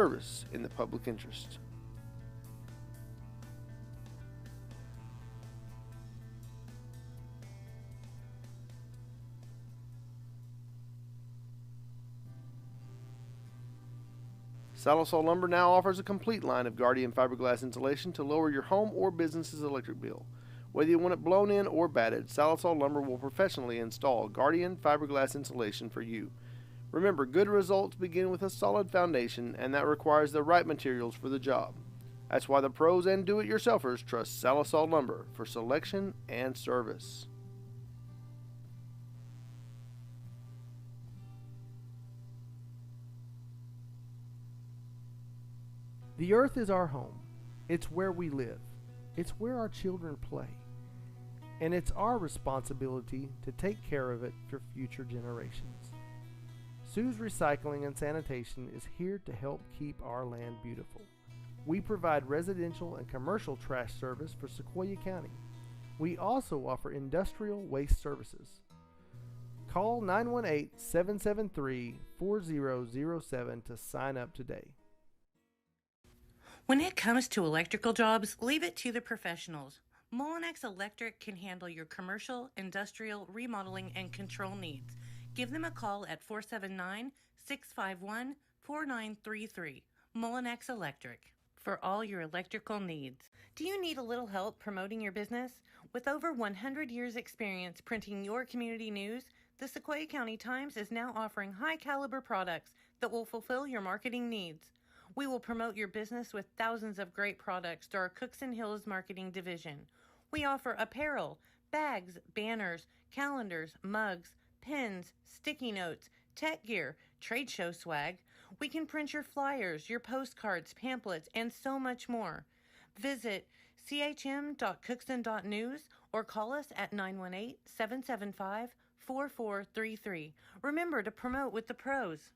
service in the public interest. Sallisaw Lumber now offers a complete line of Guardian fiberglass insulation to lower your home or business's electric bill. Whether you want it blown in or batted, Sallisaw Lumber will professionally install Guardian fiberglass insulation for you. Remember, good results begin with a solid foundation, and that requires the right materials for the job. That's why the pros and do-it-yourselfers trust Sallisaw Lumber for selection and service. The earth is our home. It's where we live. It's where our children play. And it's our responsibility to take care of it for future generations. Sue's Recycling and Sanitation is here to help keep our land beautiful. We provide residential and commercial trash service for Sequoyah County. We also offer industrial waste services. Call 918-773-4007 to sign up today. When it comes to electrical jobs, leave it to the professionals. Molinex Electric can handle your commercial, industrial, remodeling, and control needs. Give them a call at 479-651-4933. Molinex Electric, for all your electrical needs. Do you need a little help promoting your business? With over 100 years experience printing your community news, the Sequoyah County Times is now offering high-caliber products that will fulfill your marketing needs. We will promote your business with thousands of great products through our Cooks and Hills marketing division. We offer apparel, bags, banners, calendars, mugs, pens, sticky notes, tech gear, trade show swag. We can print your flyers, your postcards, pamphlets, and so much more. Visit chm.cookson.news or call us at 918-775-4433. Remember to promote with the pros.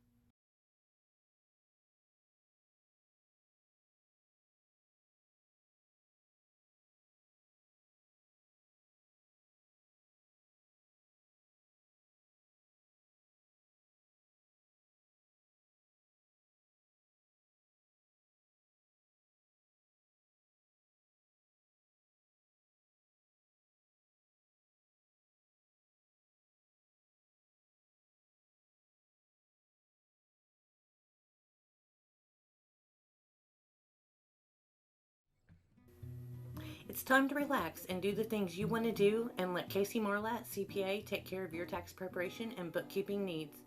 It's time to relax and do the things you want to do and let Casey Marlatt, CPA, take care of your tax preparation and bookkeeping needs.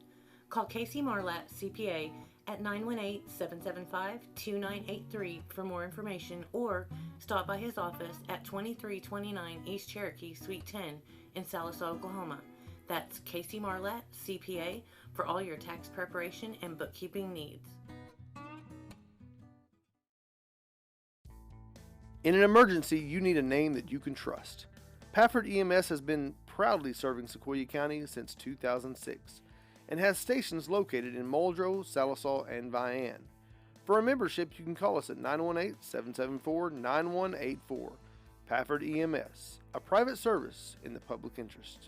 Call Casey Marlatt, CPA at 918-775-2983 for more information, or stop by his office at 2329 East Cherokee, Suite 10 in Sallisaw, Oklahoma. That's Casey Marlatt, CPA, for all your tax preparation and bookkeeping needs. In an emergency, you need a name that you can trust. Pafford EMS has been proudly serving Sequoyah County since 2006 and has stations located in Muldrow, Sallisaw, and Vian. For a membership, you can call us at 918-774-9184. Pafford EMS, a private service in the public interest.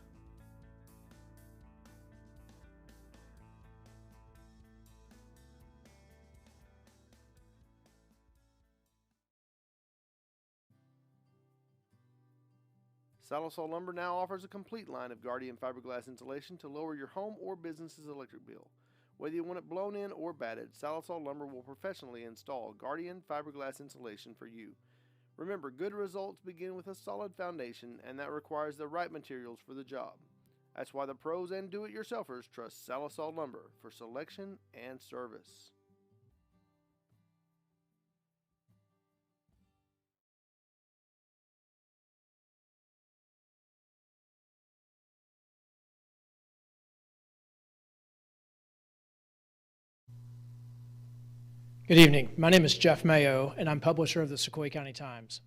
Sallisaw Lumber now offers a complete line of Guardian fiberglass insulation to lower your home or business's electric bill. Whether you want it blown in or batted, Sallisaw Lumber will professionally install Guardian fiberglass insulation for you. Remember, good results begin with a solid foundation, and that requires the right materials for the job. That's why the pros and do-it-yourselfers trust Sallisaw Lumber for selection and service. Good evening. My name is Jeff Mayo, and I'm publisher of the Sequoyah County Times.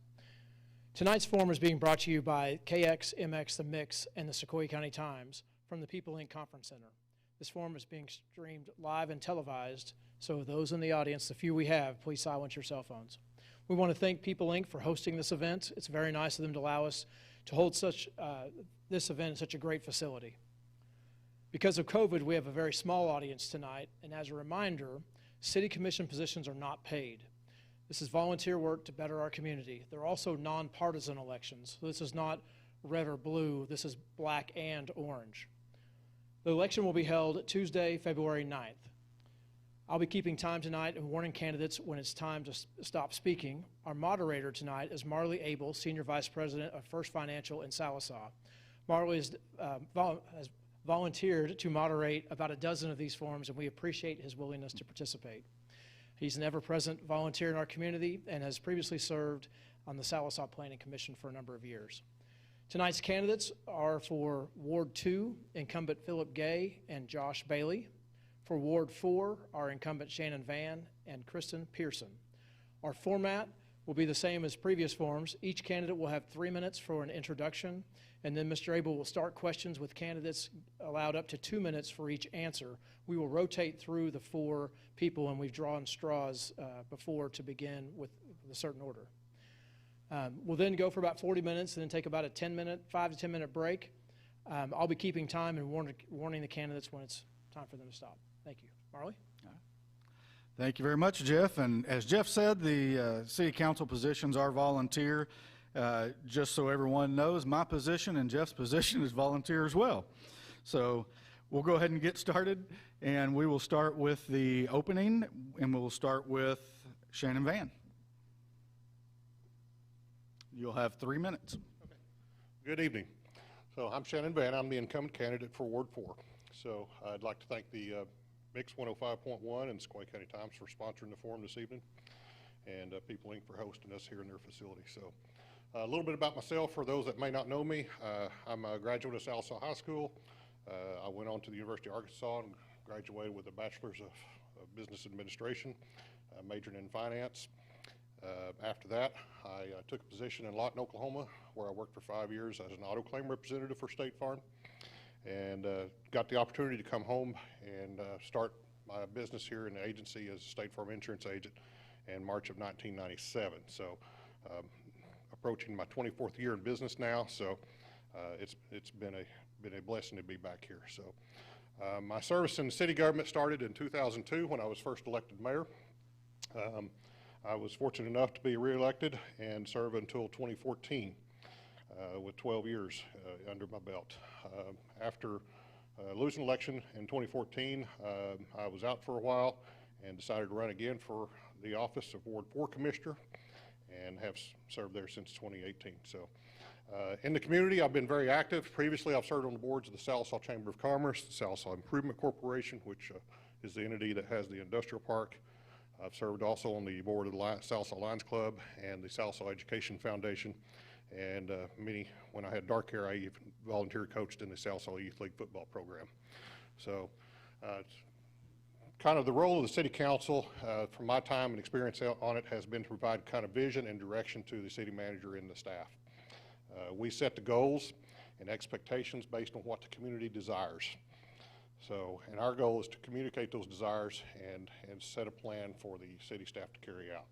Tonight's forum is being brought to you by KXMX The Mix and the Sequoyah County Times from the People Inc. Conference Center. This forum is being streamed live and televised, so those in the audience, the few we have, please silence your cell phones. We want to thank People Inc. for hosting this event. It's very nice of them to allow us to hold this event in such a great facility. Because of COVID, we have a very small audience tonight, and as a reminder, City Commission positions are not paid. This is volunteer work to better our community. They're also nonpartisan elections. So this is not red or blue, this is black and orange. The election will be held Tuesday, February 9th. I'll be keeping time tonight and warning candidates when it's time to stop speaking. Our moderator tonight is Marley Abel, Senior Vice President of First Financial in Sallisaw. Marley has volunteered to moderate about a dozen of these forums, and we appreciate his willingness to participate. He's an ever-present volunteer in our community and has previously served on the Sallisaw Planning Commission for a number of years. Tonight's candidates are for Ward 2, incumbent Philip Gay and Josh Bailey. For Ward 4, our incumbent Shannon Van and Kristen Pearson. Our format will be the same as previous forums. Each candidate will have 3 minutes for an introduction, and then Mr. Abel will start questions with candidates allowed up to 2 minutes for each answer. We will rotate through the 4 people, and we've drawn straws before to begin with a certain order. We'll then go for about 40 minutes and then take about a 5 to 10 minute break. I'll be keeping time and warning the candidates when it's time for them to stop. Thank you. Marley? Thank you very much, Jeff. And as Jeff said, the city council positions are volunteer. Just so everyone knows, my position and Jeff's position is volunteer as well. So we'll go ahead and get started, and we will start with the opening, and we'll start with Shannon Van. You'll have 3 minutes. Okay. Good evening. So I'm Shannon Van. I'm the incumbent candidate for Ward 4. So I'd like to thank the Mix 105.1 and Sequoia County Times for sponsoring the forum this evening, and People Inc. for hosting us here in their facility. So a little bit about myself for those that may not know me. I'm a graduate of Sallisaw High School. I went on to the University of Arkansas and graduated with a Bachelor's of Business Administration, majoring in finance. After that, I took a position in Lawton, Oklahoma, where I worked for 5 years as an auto claim representative for State Farm, and got the opportunity to come home and start my business here in the agency as a State Farm insurance agent in March of 1997. So approaching my 24th year in business now, so it's been a blessing to be back here. So my service in the city government started in 2002 when I was first elected mayor. I was fortunate enough to be reelected and serve until 2014 with 12 years under my belt. After losing election in 2014, I was out for a while and decided to run again for the office of Ward 4 Commissioner, and have served there since 2018. So in the community, I've been very active. Previously, I've served on the boards of the Sallisaw Chamber of Commerce, the Sallisaw Improvement Corporation, which is the entity that has the industrial park. I've served also on the board of the Sallisaw Lions Club and the Sallisaw Education Foundation, and when I had dark hair, I even volunteer coached in the Sallisaw Youth League football program. So kind of the role of the city council, from my time and experience on it, has been to provide kind of vision and direction to the city manager and the staff. We set the goals and expectations based on what the community desires. So, and our goal is to communicate those desires and set a plan for the city staff to carry out.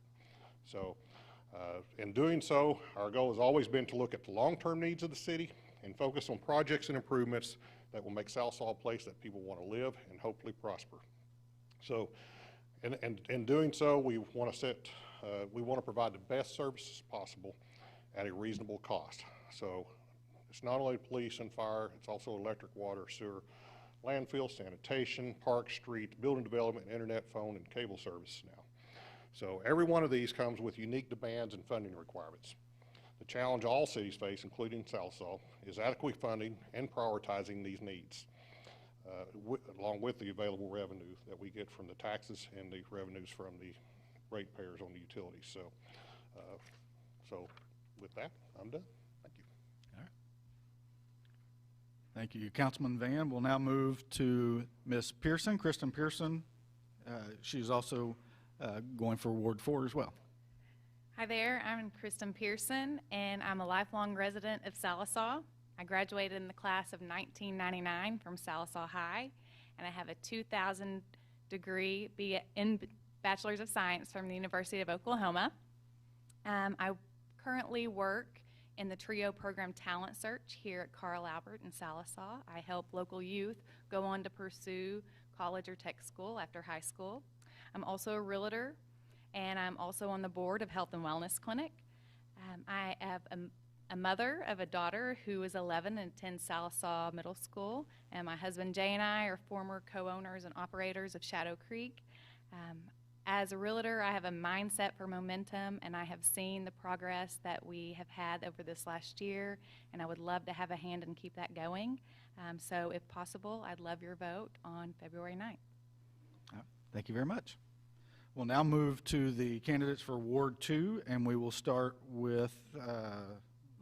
So, in doing so, our goal has always been to look at the long-term needs of the city and focus on projects and improvements that will make Sallisaw a place that people want to live and hopefully prosper. So, in doing so, we want to provide the best services possible at a reasonable cost. So, it's not only police and fire, it's also electric, water, sewer, landfill, sanitation, park, street, building development, internet, phone, and cable services now. So every one of these comes with unique demands and funding requirements. The challenge all cities face, including Sallisaw, is adequately funding and prioritizing these needs, along with the available revenue that we get from the taxes and the revenues from the ratepayers on the utilities. So, so with that, I'm done. Thank you. All right. Thank you, Councilman Van. We'll now move to Ms. Pearson, Kristen Pearson. She's also going for Ward 4 as well. Hi there, I'm Kristen Pearson, and I'm a lifelong resident of Sallisaw. I graduated in the class of 1999 from Sallisaw High, and I have a 2000 degree in Bachelor's of Science from the University of Oklahoma. I currently work in the TRIO program Talent Search here at Carl Albert in Sallisaw. I help local youth go on to pursue college or tech school after high school. I'm also a realtor, and I'm also on the board of Health and Wellness Clinic. I have a mother of a daughter who is 11 and attends Sallisaw Middle School, and my husband Jay and I are former co-owners and operators of Shadow Creek. As a realtor, I have a mindset for momentum, and I have seen the progress that we have had over this last year, and I would love to have a hand and keep that going. So if possible, I'd love your vote on February 9th. Thank you very much. We'll now move to the candidates for Ward 2, and we will start with, do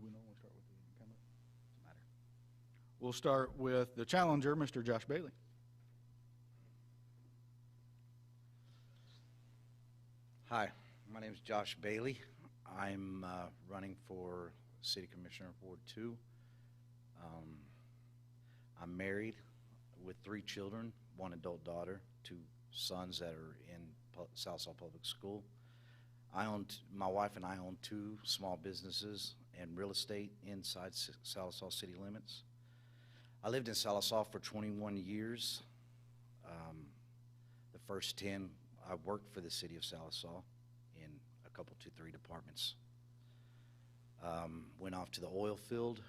we normally start with the incumbent? Doesn't matter. We'll start with the challenger, Mr. Josh Bailey. Hi, my name is Josh Bailey. I'm running for City Commissioner of Ward 2. I'm married with 3 children, 1 adult daughter, 2 sons that are in Sallisaw Public School. My wife and I own 2 small businesses and real estate inside Sallisaw city limits. I lived in Sallisaw for 21 years. The first 10, I worked for the city of Sallisaw in a couple, 2, 3 departments. Went off to the oil field,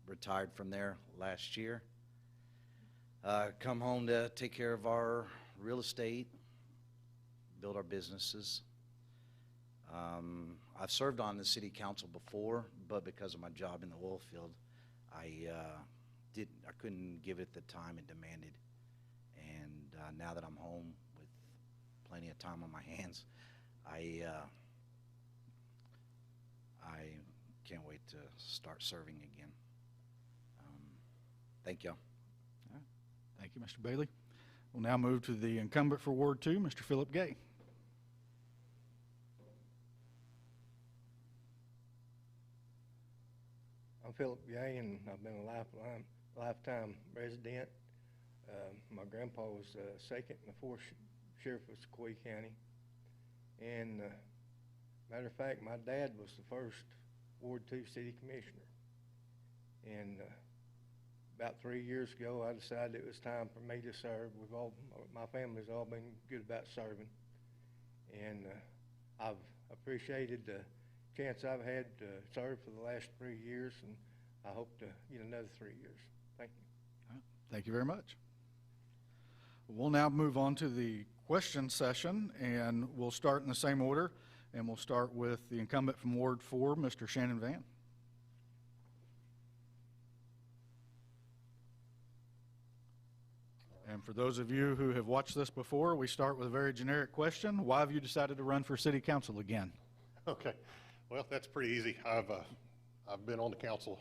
retired from there last year. Come home to take care of our real estate, build our businesses. I've served on the city council before, but because of my job in the oil field, I couldn't give it the time it demanded. And now that I'm home with plenty of time on my hands, I can't wait to start serving again. Thank you. Thank you, Mr. Bailey. We'll now move to the incumbent for Ward 2, Mr. Philip Gay. I'm Philip Gay, and I've been a lifetime resident. My grandpa was second and the 4th sheriff of Sequoyah County. And matter of fact, my dad was the first Ward 2 city commissioner. And about 3 years ago, I decided it was time for me to serve. My family's all been good about serving. And I've appreciated the chance I've had to serve for the last 3 years, and I hope to get another 3 years. Thank you. All right. Thank you very much. We'll now move on to the question session, and we'll start in the same order, and we'll start with the incumbent from Ward 4, Mr. Shannon Vann. And for those of you who have watched this before, we start with a very generic question. Why have you decided to run for city council again? Okay, well, that's pretty easy. I've been on the council,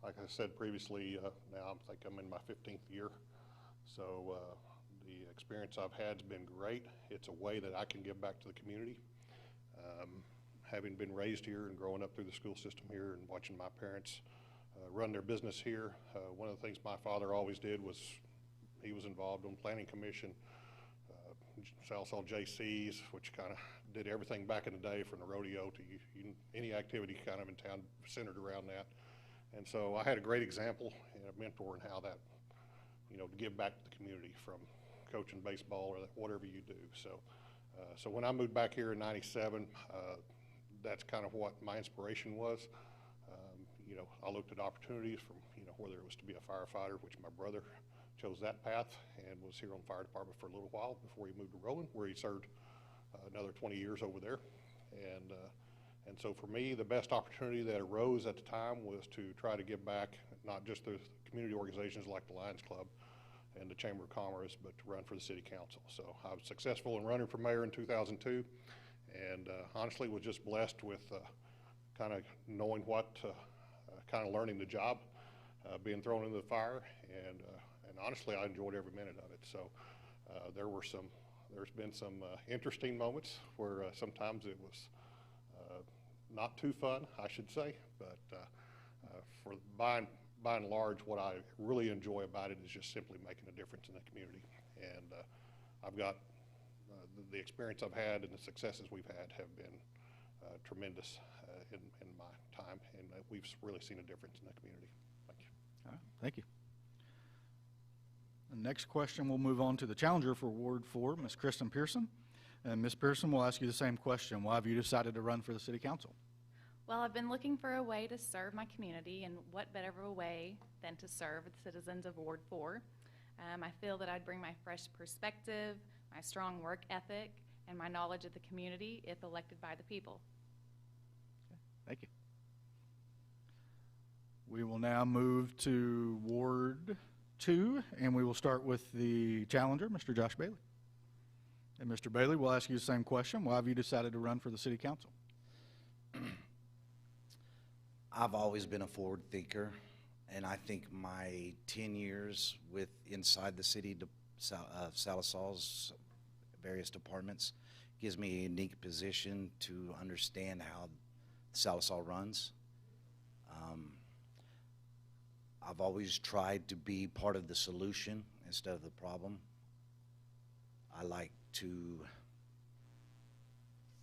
like I said previously, now I think I'm in my 15th year. So the experience I've had has been great. It's a way that I can give back to the community. Having been raised here and growing up through the school system here and watching my parents run their business here, one of the things my father always did was he was involved on planning commission, Sallisaw JCs, which kind of did everything back in the day from the rodeo to any activity kind of in town centered around that. And so I had a great example and a mentor in how that, to give back to the community from coaching baseball or whatever you do. So when I moved back here in '97, that's kind of what my inspiration was. I looked at opportunities from, whether it was to be a firefighter, which my brother chose that path and was here on the fire department for a little while before he moved to Rowan, where he served another 20 years over there. And so for me, the best opportunity that arose at the time was to try to give back, not just the community organizations like the Lions Club and the Chamber of Commerce, but to run for the city council. So I was successful in running for mayor in 2002, and honestly was just blessed with kind of knowing what, kind of learning the job, being thrown into the fire, and honestly, I enjoyed every minute of it. So there's been some interesting moments where sometimes it was not too fun, I should say, but for by and large, what I really enjoy about it is just simply making a difference in the community. And I've got the experience I've had and the successes we've had have been tremendous in my time, and we've really seen a difference in the community. Thank you. All right, thank you. The next question, we'll move on to the challenger for Ward 4, Ms. Kristen Pearson. And Ms. Pearson, we'll ask you the same question. Why have you decided to run for the city council? Well, I've been looking for a way to serve my community, and what better of a way than to serve the citizens of Ward 4. I feel that I'd bring my fresh perspective, my strong work ethic, and my knowledge of the community if elected by the people. Thank you. We will now move to Ward 2, and we will start with the challenger, Mr. Josh Bailey. And Mr. Bailey, we'll ask you the same question. Why have you decided to run for the city council? I've always been a forward thinker, and I think my 10 years with inside the city of Sallisaw's various departments gives me a unique position to understand how Sallisaw runs. I've always tried to be part of the solution instead of the problem. I like to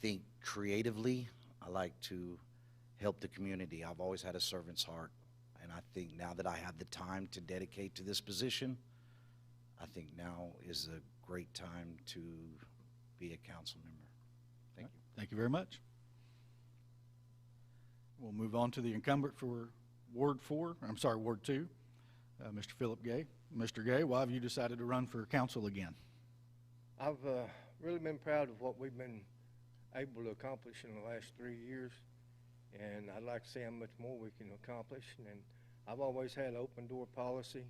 think creatively. I like to help the community. I've always had a servant's heart, and I think now that I have the time to dedicate to this position, I think now is a great time to be a council member. Thank you. Thank you very much. We'll move on to the incumbent for Ward 2, Mr. Philip Gay. Mr. Gay, why have you decided to run for council again? I've really been proud of what we've been able to accomplish in the last 3 years, and I'd like to see how much more we can accomplish. And I've always had an open door policy,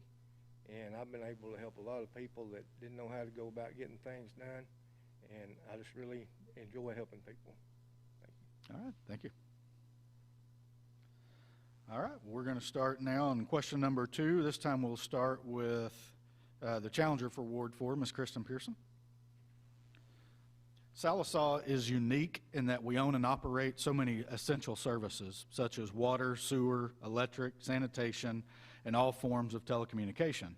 and I've been able to help a lot of people that didn't know how to go about getting things done, and I just really enjoy helping people. Thank you. All right, thank you. All right, we're going to start now on question number 2. This time we'll start with the challenger for Ward 4, Ms. Kristen Pearson. Sallisaw is unique in that we own and operate so many essential services, such as water, sewer, electric, sanitation, and all forms of telecommunication.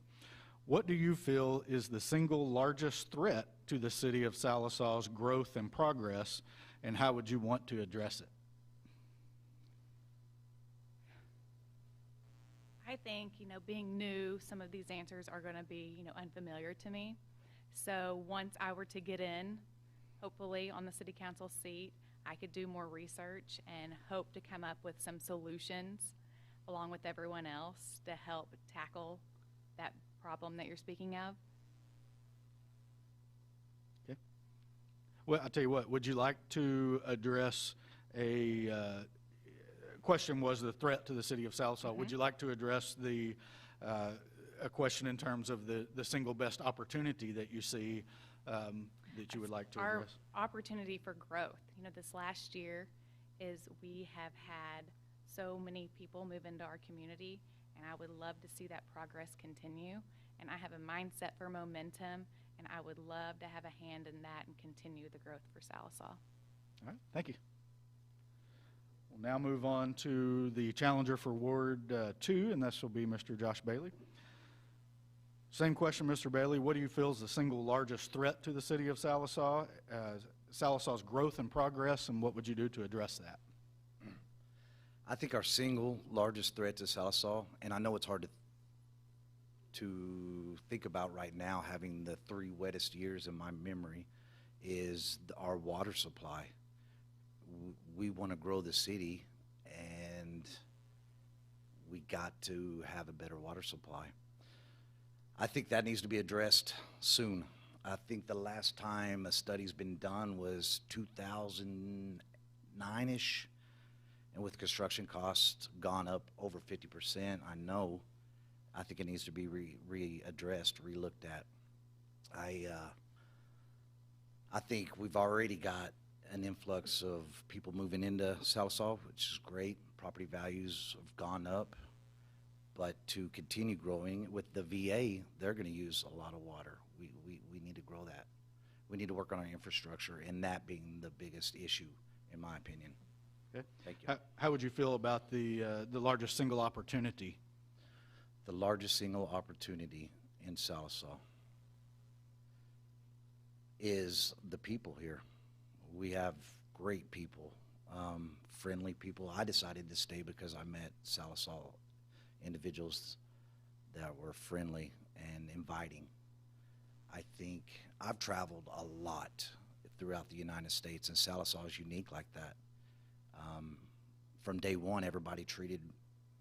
What do you feel is the single largest threat to the city of Sallisaw's growth and progress, and how would you want to address it? I think, being new, some of these answers are going to be, unfamiliar to me. So once I were to get in, hopefully on the city council seat, I could do more research and hope to come up with some solutions along with everyone else to help tackle that problem that you're speaking of. Okay. Well, I'll tell you what, would you like to address a question was the threat to the city of Sallisaw. Mm-hmm. Would you like to address the a question in terms of the single best opportunity that you see that you would like to address? Our opportunity for growth. This last year is we have had so many people move into our community, and I would love to see that progress continue. And I have a mindset for momentum, and I would love to have a hand in that and continue the growth for Sallisaw. All right, thank you. We'll now move on to the challenger for Ward 2, and this will be Mr. Josh Bailey. Same question, Mr. Bailey. What do you feel is the single largest threat to the city of Sallisaw, Sallisaw's growth and progress, and what would you do to address that? I think our single largest threat to Sallisaw, and I know it's hard to think about right now, having the 3 wettest years in my memory, is our water supply. We want to grow the city, and we got to have a better water supply. I think that needs to be addressed soon. I think the last time a study's been done was 2009-ish, and with construction costs gone up over 50%, I think it needs to be readdressed, relooked at. I think we've already got an influx of people moving into Sallisaw, which is great. Property values have gone up. But to continue growing with the VA, they're going to use a lot of water. We need to grow that. We need to work on our infrastructure, and that being the biggest issue, in my opinion. Okay. Thank you. How would you feel about the largest single opportunity? The largest single opportunity in Sallisaw is the people here. We have great people, friendly people. I decided to stay because I met Sallisaw individuals that were friendly and inviting. I think I've traveled a lot throughout the United States, and Sallisaw is unique like that. From day one,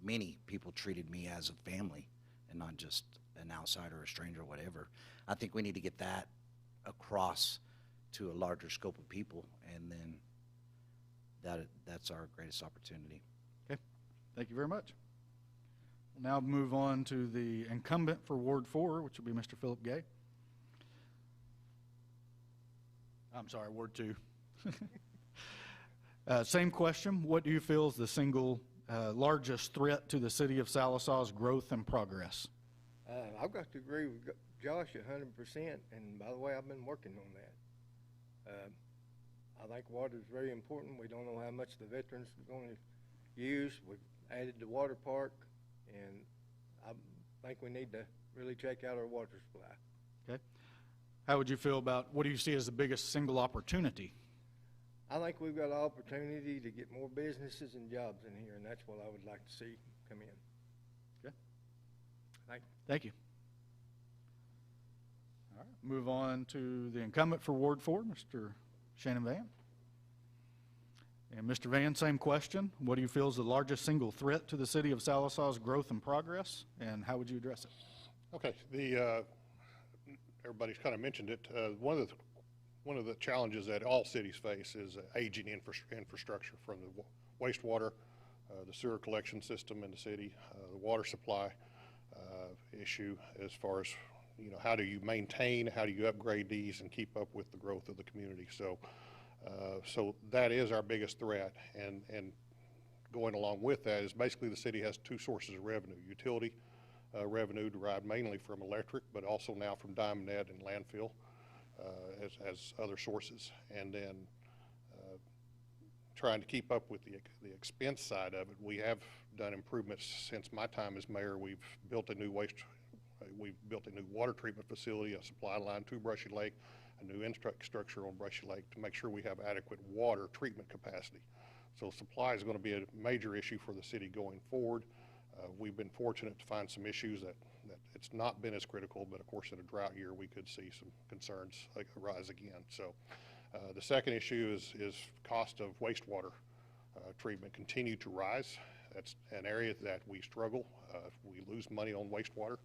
many people treated me as a family and not just an outsider or a stranger or whatever. I think we need to get that across to a larger scope of people, and then that's our greatest opportunity. Okay, thank you very much. We'll now move on to the incumbent for Ward 4, which will be Mr. Philip Gay. I'm sorry, Ward 2. Same question. What do you feel is the single largest threat to the city of Sallisaw's growth and progress? I've got to agree with Josh 100%, and by the way, I've been working on that. I think water is very important. We don't know how much the veterans are going to use. We've added the water park, and I think we need to really check out our water supply. Okay. How would you feel about, what do you see as the biggest single opportunity? I think we've got an opportunity to get more businesses and jobs in here, and that's what I would like to see come in. Okay. Thank you. Thank you. All right, move on to the incumbent for Ward 4, Mr. Shannon Van. And Mr. Van, same question. What do you feel is the largest single threat to the city of Sallisaw's growth and progress, and how would you address it? Okay, everybody's kind of mentioned it. One of the challenges that all cities face is aging infrastructure, from the wastewater, the sewer collection system in the city, the water supply issue, as far as, how do you maintain, how do you upgrade these and keep up with the growth of the community. So that is our biggest threat, and going along with that is basically the city has two sources of revenue: utility revenue derived mainly from electric, but also now from Diamond Net and landfill as other sources, and then trying to keep up with the expense side of it. We have done improvements since my time as mayor. We've built a new water treatment facility, a supply line to Brushy Lake, a new infrastructure on Brushy Lake to make sure we have adequate water treatment capacity. So supply is going to be a major issue for the city going forward. We've been fortunate to find some issues that it's not been as critical, but of course in a drought year we could see some concerns arise again. So the second issue is cost of wastewater treatment continue to rise. That's an area that we struggle. We lose money on wastewater.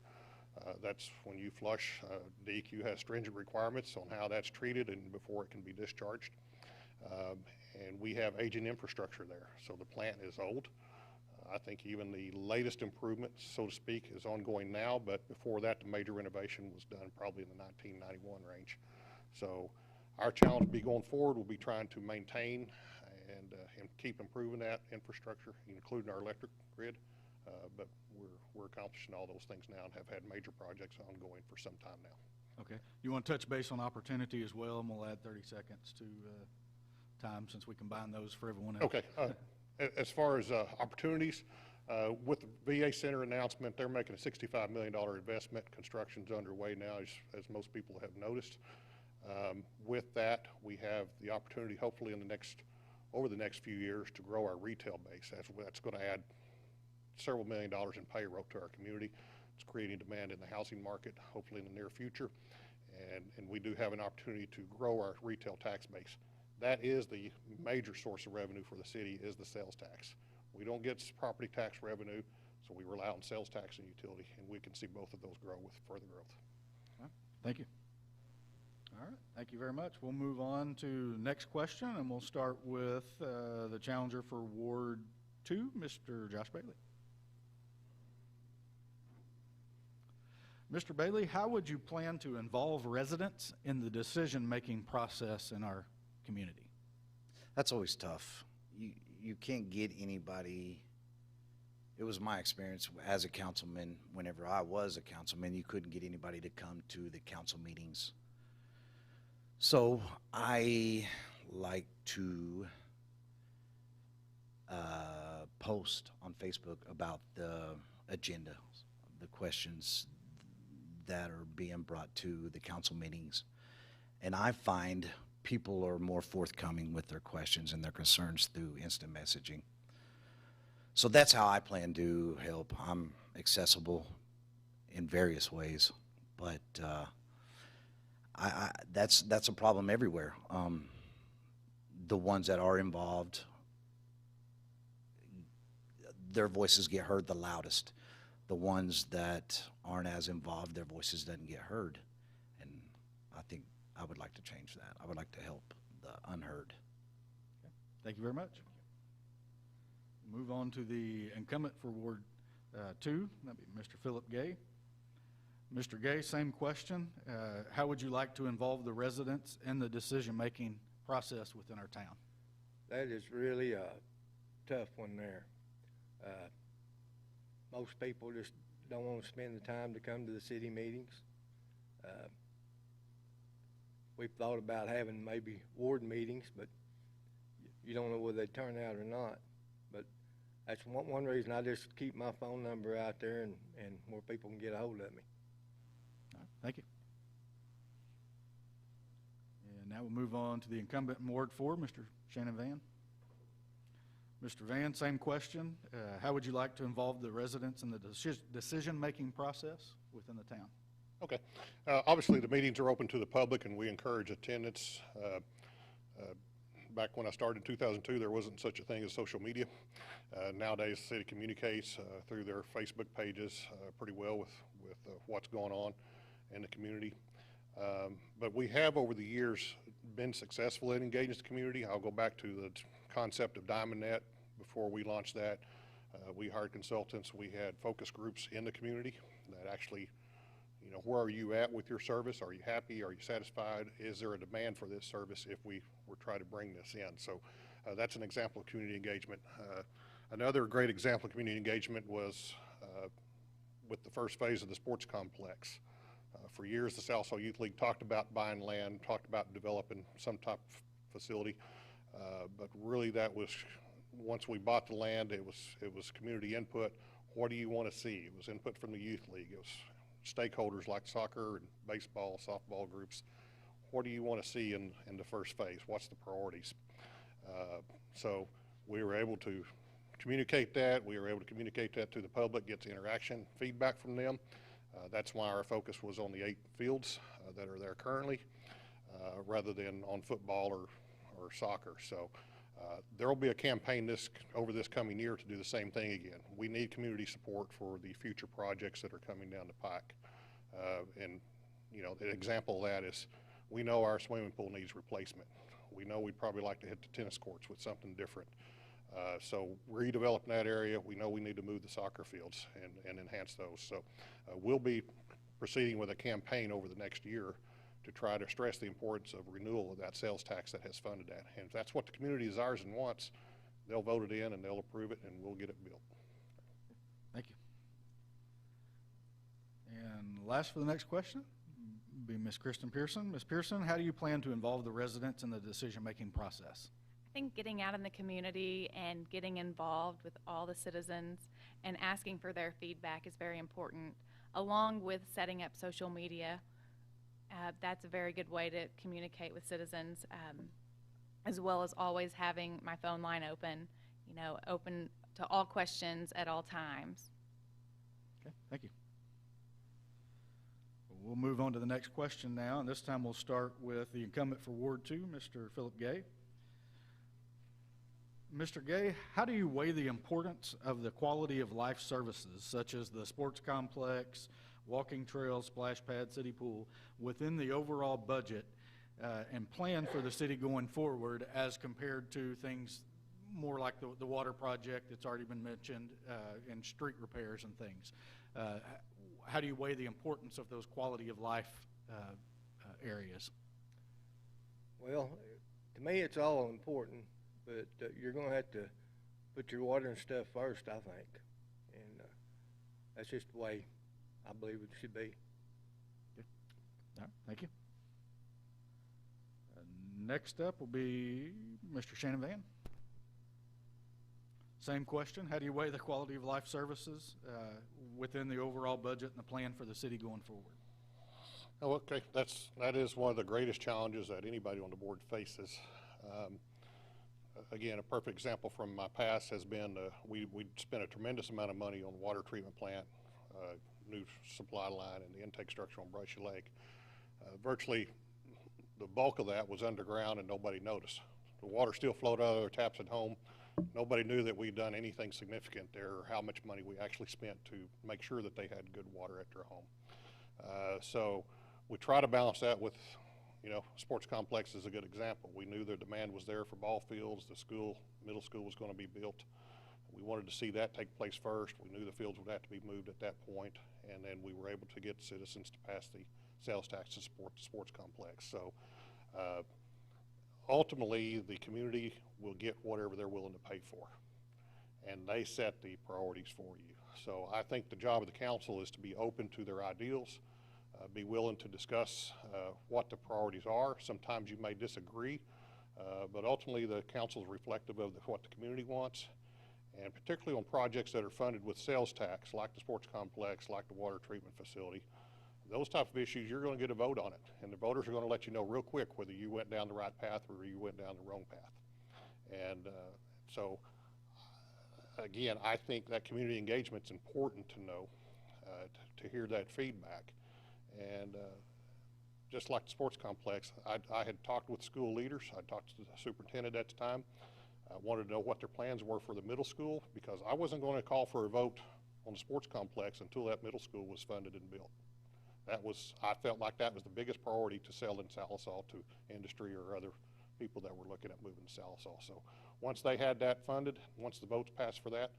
That's when you flush. DEQ has stringent requirements on how that's treated and before it can be discharged. And we have aging infrastructure there. So the plant is old. I think even the latest improvement, so to speak, is ongoing now, but before that, the major renovation was done probably in the 1991 range. So our challenge will be going forward will be trying to maintain and keep improving that infrastructure, including our electric grid. But we're accomplishing all those things now and have had major projects ongoing for some time now. Okay. You want to touch base on opportunity as well, and we'll add 30 seconds to time since we combine those for everyone else. Okay. As far as opportunities, with the VA Center announcement, they're making a $65 million investment. Construction's underway now, as most people have noticed. With that, we have the opportunity, hopefully over the next few years, to grow our retail base. That's going to add several $1 million in payroll to our community. It's creating demand in the housing market, hopefully in the near future. And we do have an opportunity to grow our retail tax base. That is the major source of revenue for the city, is the sales tax. We don't get property tax revenue, so we rely on sales tax and utility, and we can see both of those grow with further growth. All right. Thank you. All right, thank you very much. We'll move on to the next question, and we'll start with the challenger for Ward 2, Mr. Josh Bailey. Mr. Bailey, how would you plan to involve residents in the decision-making process in our community? That's always tough. You can't get anybody. It was my experience as a councilman. Whenever I was a councilman, you couldn't get anybody to come to the council meetings. So I like to post on Facebook about the agenda, the questions that are being brought to the council meetings. And I find people are more forthcoming with their questions and their concerns through instant messaging. So that's how I plan to help. I'm accessible in various ways, but that's a problem everywhere. The ones that are involved, their voices get heard the loudest. The ones that aren't as involved, their voices doesn't get heard. And I think I would like to change that. I would like to help the unheard. Okay. Thank you very much. Move on to the incumbent for Ward 2, that'd be Mr. Philip Gay. Mr. Gay, same question. How would you like to involve the residents in the decision-making process within our town? That is really a tough one there. Most people just don't want to spend the time to come to the city meetings. We've thought about having maybe ward meetings, but you don't know whether they turn out or not. But that's one reason I just keep my phone number out there and where people can get a hold of me. All right, thank you. And now we'll move on to the incumbent in Ward 4, Mr. Shannon Van. Mr. Van, same question. How would you like to involve the residents in the decision-making process within the town? Okay. Obviously, the meetings are open to the public, and we encourage attendance. Back when I started in 2002, there wasn't such a thing as social media. Nowadays, the city communicates through their Facebook pages pretty well with what's going on in the community. But we have, over the years, been successful in engaging the community. I'll go back to the concept of DiamondNet. Before we launched that, we hired consultants. We had focus groups in the community that actually, you know, where are you at with your service? Are you happy? Are you satisfied? Is there a demand for this service if we were trying to bring this in? So that's an example of community engagement. Another great example of community engagement was with the first phase of the sports complex. For years, the Sallisaw Youth League talked about buying land, talked about developing some type of facility, but really that was, once we bought the land, it was community input. What do you want to see? It was input from the youth league. It was stakeholders like soccer and baseball, softball groups. What do you want to see in the first phase? What's the priorities? So we were able to communicate that. We were able to communicate that to the public, get the interaction, feedback from them. That's why our focus was on the 8 fields that are there currently, rather than on football or soccer. So there will be a campaign over this coming year to do the same thing again. We need community support for the future projects that are coming down the pike. And you know, the example of that is, we know our swimming pool needs replacement. We know we'd probably like to hit the tennis courts with something different. So redeveloping that area, we know we need to move the soccer fields and enhance those. So we'll be proceeding with a campaign over the next year to try to stress the importance of renewal of that sales tax that has funded that. And if that's what the community desires and wants, they'll vote it in and they'll approve it and we'll get it built. Thank you. And last for the next question will be Ms. Kristen Pearson. Ms. Pearson, how do you plan to involve the residents in the decision-making process? I think getting out in the community and getting involved with all the citizens and asking for their feedback is very important, along with setting up social media. That's a very good way to communicate with citizens, as well as always having my phone line open, you know, open to all questions at all times. Okay, thank you. We'll move on to the next question now, and this time we'll start with the incumbent for Ward 2, Mr. Philip Gay. Mr. Gay, how do you weigh the importance of the quality of life services, such as the sports complex, walking trails, splash pad, city pool, within the overall budget and plan for the city going forward, as compared to things more like the water project that's already been mentioned and street repairs and things? How do you weigh the importance of those quality of life areas? Well, to me, it's all important, but you're going to have to put your water and stuff first, I think. And that's just the way I believe it should be. Good. All right, thank you. Next up will be Mr. Shannon Van. Same question. How do you weigh the quality of life services within the overall budget and the plan for the city going forward? Oh, okay, that is one of the greatest challenges that anybody on the board faces. Again, a perfect example from my past has been we spent a tremendous amount of money on the water treatment plant new supply line and the intake structure on Brushy Lake. Virtually the bulk of that was underground and nobody noticed. The water still flowed out of their taps at home. Nobody knew that we'd done anything significant there or how much money we actually spent to make sure that they had good water at their home. So we try to balance that with, sports complex is a good example. We knew the demand was there for ball fields. The middle school was going to be built. We wanted to see that take place first. We knew the fields would have to be moved at that point, and then we were able to get citizens to pass the sales tax to support the sports complex. So ultimately, the community will get whatever they're willing to pay for, and they set the priorities for you. So I think the job of the council is to be open to their ideals, be willing to discuss what the priorities are. Sometimes you may disagree, but ultimately the council is reflective of what the community wants, and particularly on projects that are funded with sales tax, like the sports complex, like the water treatment facility. Those type of issues, you're going to get a vote on it, and the voters are going to let you know real quick whether you went down the right path or you went down the wrong path. And so, again, I think that community engagement's important to know, to hear that feedback. And just like the sports complex, I had talked with school leaders. I talked to the superintendent at the time. I wanted to know what their plans were for the middle school, because I wasn't going to call for a vote on the sports complex until that middle school was funded and built. I felt like that was the biggest priority to sell in Sallisaw to industry or other people that were looking at moving to Sallisaw. So once they had that funded, once the votes passed for that,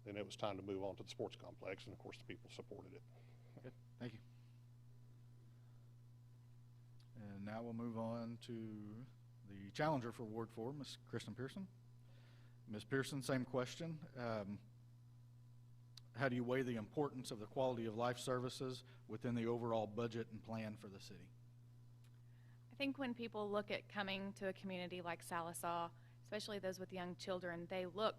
then it was time to move on to the sports complex, and of course the people supported it. Okay, thank you. And now we'll move on to the challenger for Ward 4, Ms. Kristen Pearson. Ms. Pearson, same question. How do you weigh the importance of the quality of life services within the overall budget and plan for the city? I think when people look at coming to a community like Sallisaw, especially those with young children, they look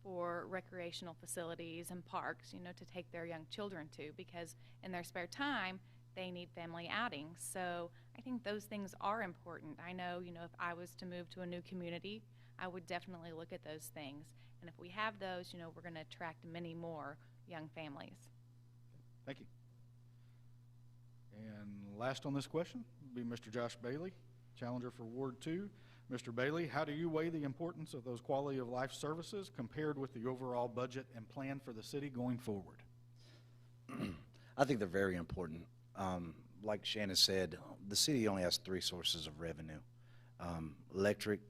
for recreational facilities and parks, to take their young children to, because in their spare time, they need family outings. So I think those things are important. I know, if I was to move to a new community, I would definitely look at those things. And if we have those, we're going to attract many more young families. Thank you. And last on this question will be Mr. Josh Bailey, challenger for Ward 2. Mr. Bailey, how do you weigh the importance of those quality of life services compared with the overall budget and plan for the city going forward? I think they're very important. Like Shannon said, the city only has 3 sources of revenue: electric,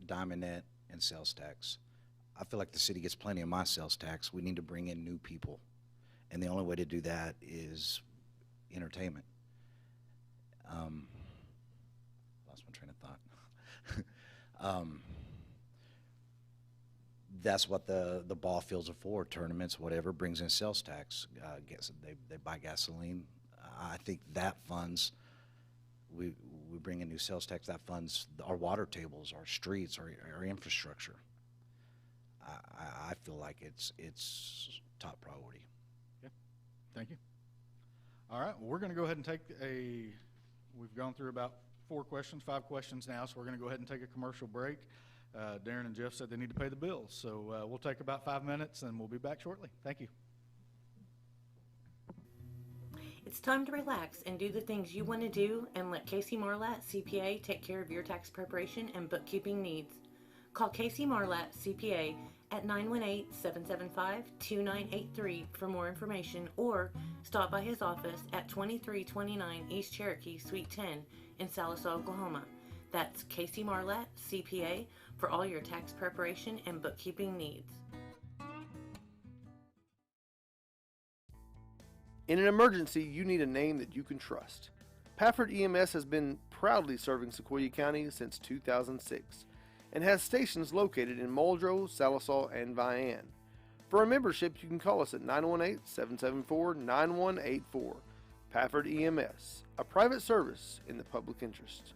Diamond Net, and sales tax. I feel like the city gets plenty of my sales tax. We need to bring in new people, and the only way to do that is entertainment. Lost my train of thought. That's what the ball fields are for, tournaments, whatever, brings in sales tax. They buy gasoline. I think that funds, we bring in new sales tax, that funds our water tables, our streets, our infrastructure. I feel like it's top priority. Okay, thank you. All right, well, we're going to go ahead and we've gone through about 5 questions now, so we're going to go ahead and take a commercial break. Darren and Jeff said they need to pay the bills, so we'll take about 5 minutes and we'll be back shortly. Thank you. It's time to relax and do the things you want to do, and let Casey Marlatt CPA take care of your tax preparation and bookkeeping needs. Call Casey Marlatt CPA at 918-775-2983 for more information, or stop by his office at 2329 East Cherokee, Suite 10 in Sallisaw, Oklahoma. That's Casey Marlatt CPA for all your tax preparation and bookkeeping needs. In an emergency, you need a name that you can trust. Pafford EMS has been proudly serving Sequoyah County since 2006 and has stations located in Muldrow, Sallisaw, and Vian. For a membership, you can call us at 918-774-9184. Pafford EMS, a private service in the public interest.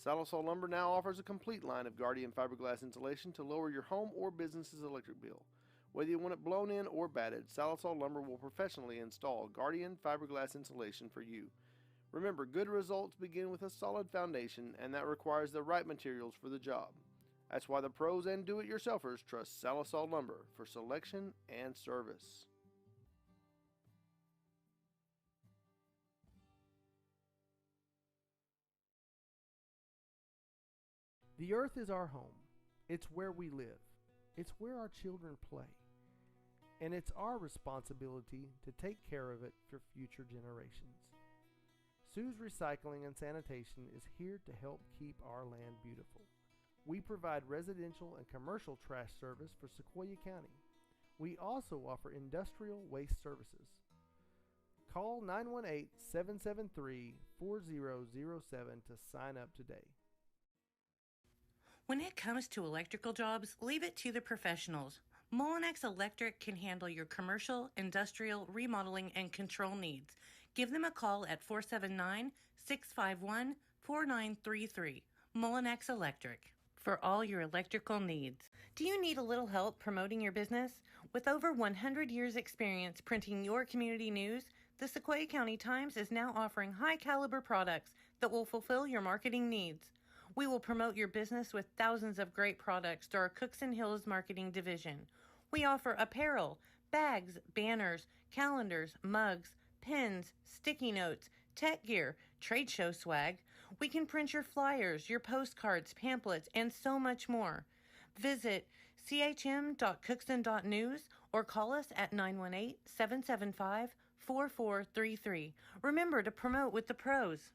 Sallisaw Lumber now offers a complete line of Guardian fiberglass insulation to lower your home or business's electric bill. Whether you want it blown in or batted, Sallisaw Lumber will professionally install Guardian fiberglass insulation for you. Remember, good results begin with a solid foundation, and that requires the right materials for the job. That's why the pros and do-it-yourselfers trust Sallisaw Lumber for selection and service. The earth is our home. It's where we live. It's where our children play. And it's our responsibility to take care of it for future generations. Sue's Recycling and Sanitation is here to help keep our land beautiful. We provide residential and commercial trash service for Sequoyah County. We also offer industrial waste services. Call 918-773-4007 to sign up today. When it comes to electrical jobs, leave it to the professionals. Molinex Electric can handle your commercial, industrial, remodeling, and control needs. Give them a call at 479-651-4933. Molinex Electric. For all your electrical needs. Do you need a little help promoting your business? With over 100 years experience printing your community news, the Sequoyah County Times is now offering high-caliber products that will fulfill your marketing needs. We will promote your business with thousands of great products through our Cooks and Hills marketing division. We offer apparel, bags, banners, calendars, mugs, pens, sticky notes, tech gear, trade show swag. We can print your flyers, your postcards, pamphlets, and so much more. Visit chm.cookson.news or call us at 918-775-4433. Remember to promote with the pros.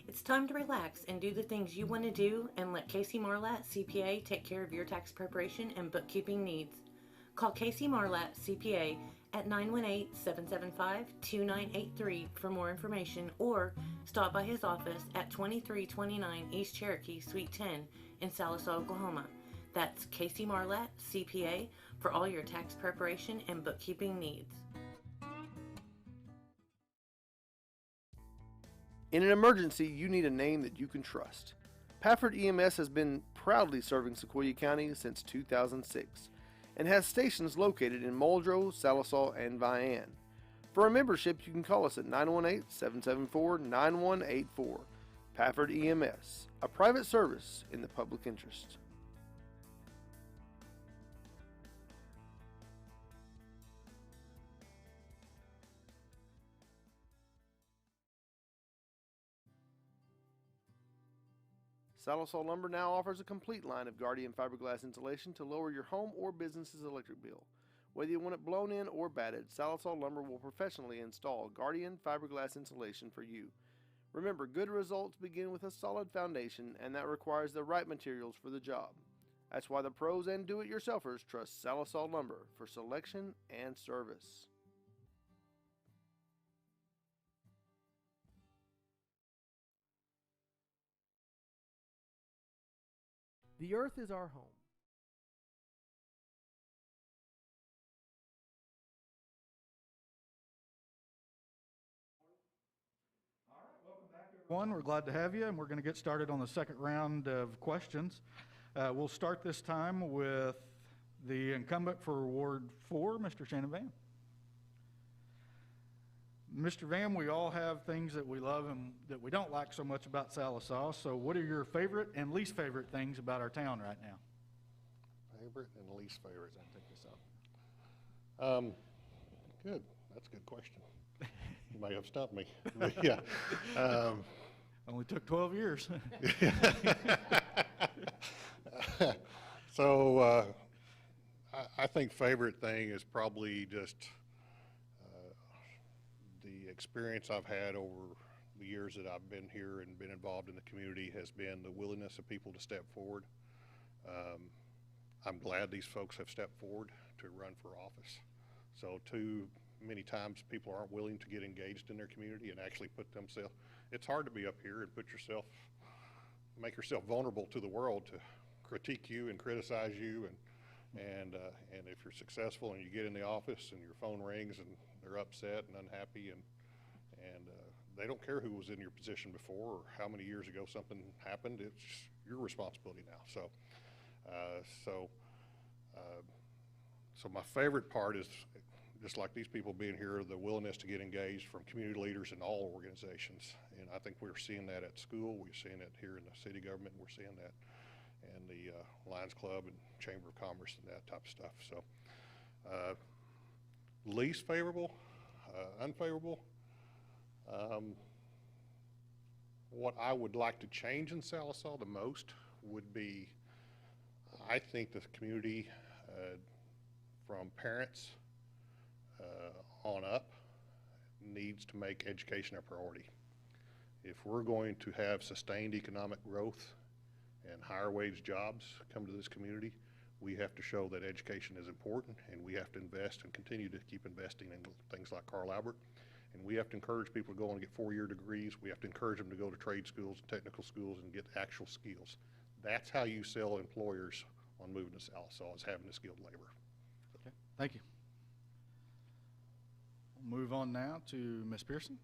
It's time to relax and do the things you want to do and let Casey Marlatt, CPA, take care of your tax preparation and bookkeeping needs. Call Casey Marlatt, CPA, at 918-775-2983 for more information, or stop by his office at 2329 East Cherokee, Suite 10 in Sallisaw, Oklahoma. That's Casey Marlatt, CPA, for all your tax preparation and bookkeeping needs. In an emergency, you need a name that you can trust. Pafford EMS has been proudly serving Sequoyah County since 2006 and has stations located in Muldrow, Sallisaw, and Vian. For a membership, you can call us at 918-774-9184. Pafford EMS, a private service in the public interest. Sallisaw Lumber now offers a complete line of Guardian fiberglass insulation to lower your home or business's electric bill. Whether you want it blown in or batted, Sallisaw Lumber will professionally install Guardian fiberglass insulation for you. Remember, good results begin with a solid foundation, and that requires the right materials for the job. That's why the pros and do-it-yourselfers trust Sallisaw Lumber for selection and service. The earth is our home. We're glad to have you, and we're going to get started on the second round of questions. We'll start this time with the incumbent for Ward 4, Mr. Shannon Van. Mr. Van, we all have things that we love and that we don't like so much about Sallisaw, so what are your favorite and least favorite things about our town right now? Favorite and least favorite, I take this out. Good, that's a good question. You may have stumped me. Yeah. Only took 12 years. So I think favorite thing is probably just the experience I've had over the years that I've been here and been involved in the community has been the willingness of people to step forward. I'm glad these folks have stepped forward to run for office. So too many times people aren't willing to get engaged in their community and actually put themselves, it's hard to be up here and make yourself vulnerable to the world to critique you and criticize you, and if you're successful and you get in the office and your phone rings and they're upset and unhappy and they don't care who was in your position before or how many years ago something happened, it's your responsibility now. So my favorite part is just like these people being here, the willingness to get engaged from community leaders in all organizations. And I think we're seeing that at school, we're seeing it here in the city government, we're seeing that in the Lions Club and Chamber of Commerce and that type of stuff. So least favorable, unfavorable. What I would like to change in Sallisaw the most would be, I think the community from parents on up needs to make education a priority. If we're going to have sustained economic growth and higher wage jobs come to this community, we have to show that education is important, and we have to invest and continue to keep investing in things like Carl Albert. And we have to encourage people to go and get 4-year degrees. We have to encourage them to go to trade schools and technical schools and get actual skills. That's how you sell employers on moving to Sallisaw, is having the skilled labor. Okay, thank you. We'll move on now to Ms. Pearson,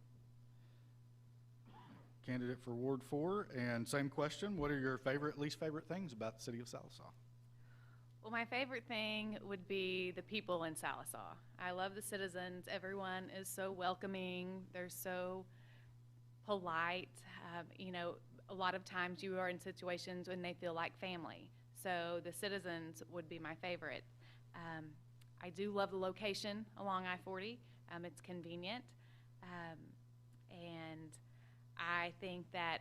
candidate for Ward 4. And same question, what are your least favorite things about the city of Sallisaw? Well, my favorite thing would be the people in Sallisaw. I love the citizens. Everyone is so welcoming. They're so polite. You know, a lot of times you are in situations when they feel like family. So the citizens would be my favorite. I do love the location along I-40. It's convenient. And I think that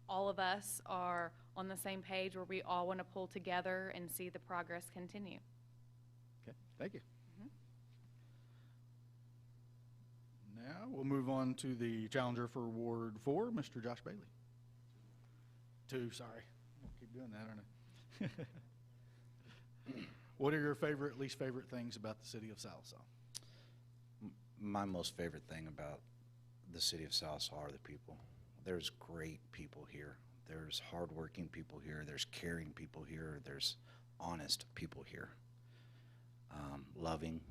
all of us are on the same page where we all want to pull together and see the progress continue. Okay, thank you. Now we'll move on to the challenger for Ward 4, Mr. Josh Bailey. 2, sorry. I'll keep doing that, aren't I? What are your least favorite things about the city of Sallisaw? My most favorite thing about the city of Sallisaw are the people. There's great people here. There's hardworking people here. There's caring people here. There's honest people here. Loving.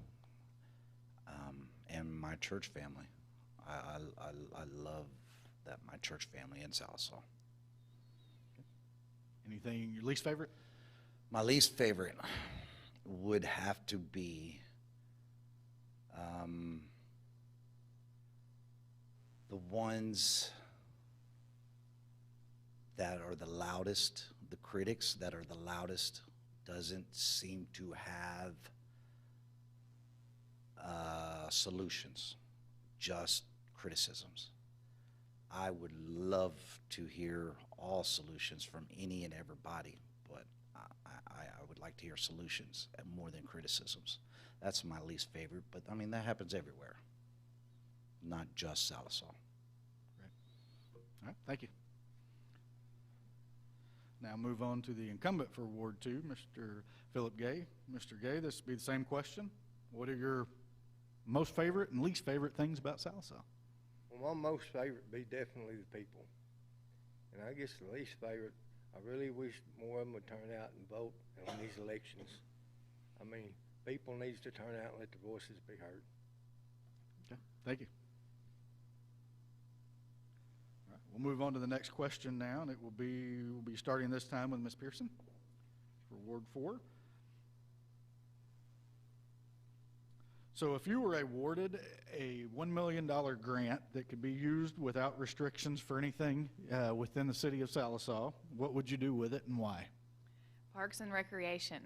And my church family. I love that my church family in Sallisaw. Anything your least favorite? My least favorite would have to be the ones that are the loudest, the critics that are the loudest, doesn't seem to have solutions, just criticisms. I would love to hear all solutions from any and everybody, but I would like to hear solutions more than criticisms. That's my least favorite, but I mean, that happens everywhere, not just Sallisaw. Great. All right, thank you. Now move on to the incumbent for Ward 2, Mr. Philip Gay. Mr. Gay, this will be the same question. What are your most favorite and least favorite things about Sallisaw? Well, my most favorite would be definitely the people. And I guess the least favorite, I really wish more of them would turn out and vote on these elections. I mean, people needs to turn out and let their voices be heard. Okay, thank you. All right, we'll move on to the next question now, and we'll be starting this time with Ms. Pearson for Ward 4. So if you were awarded a $1 million grant that could be used without restrictions for anything within the city of Sallisaw, what would you do with it and why? Parks and Recreation.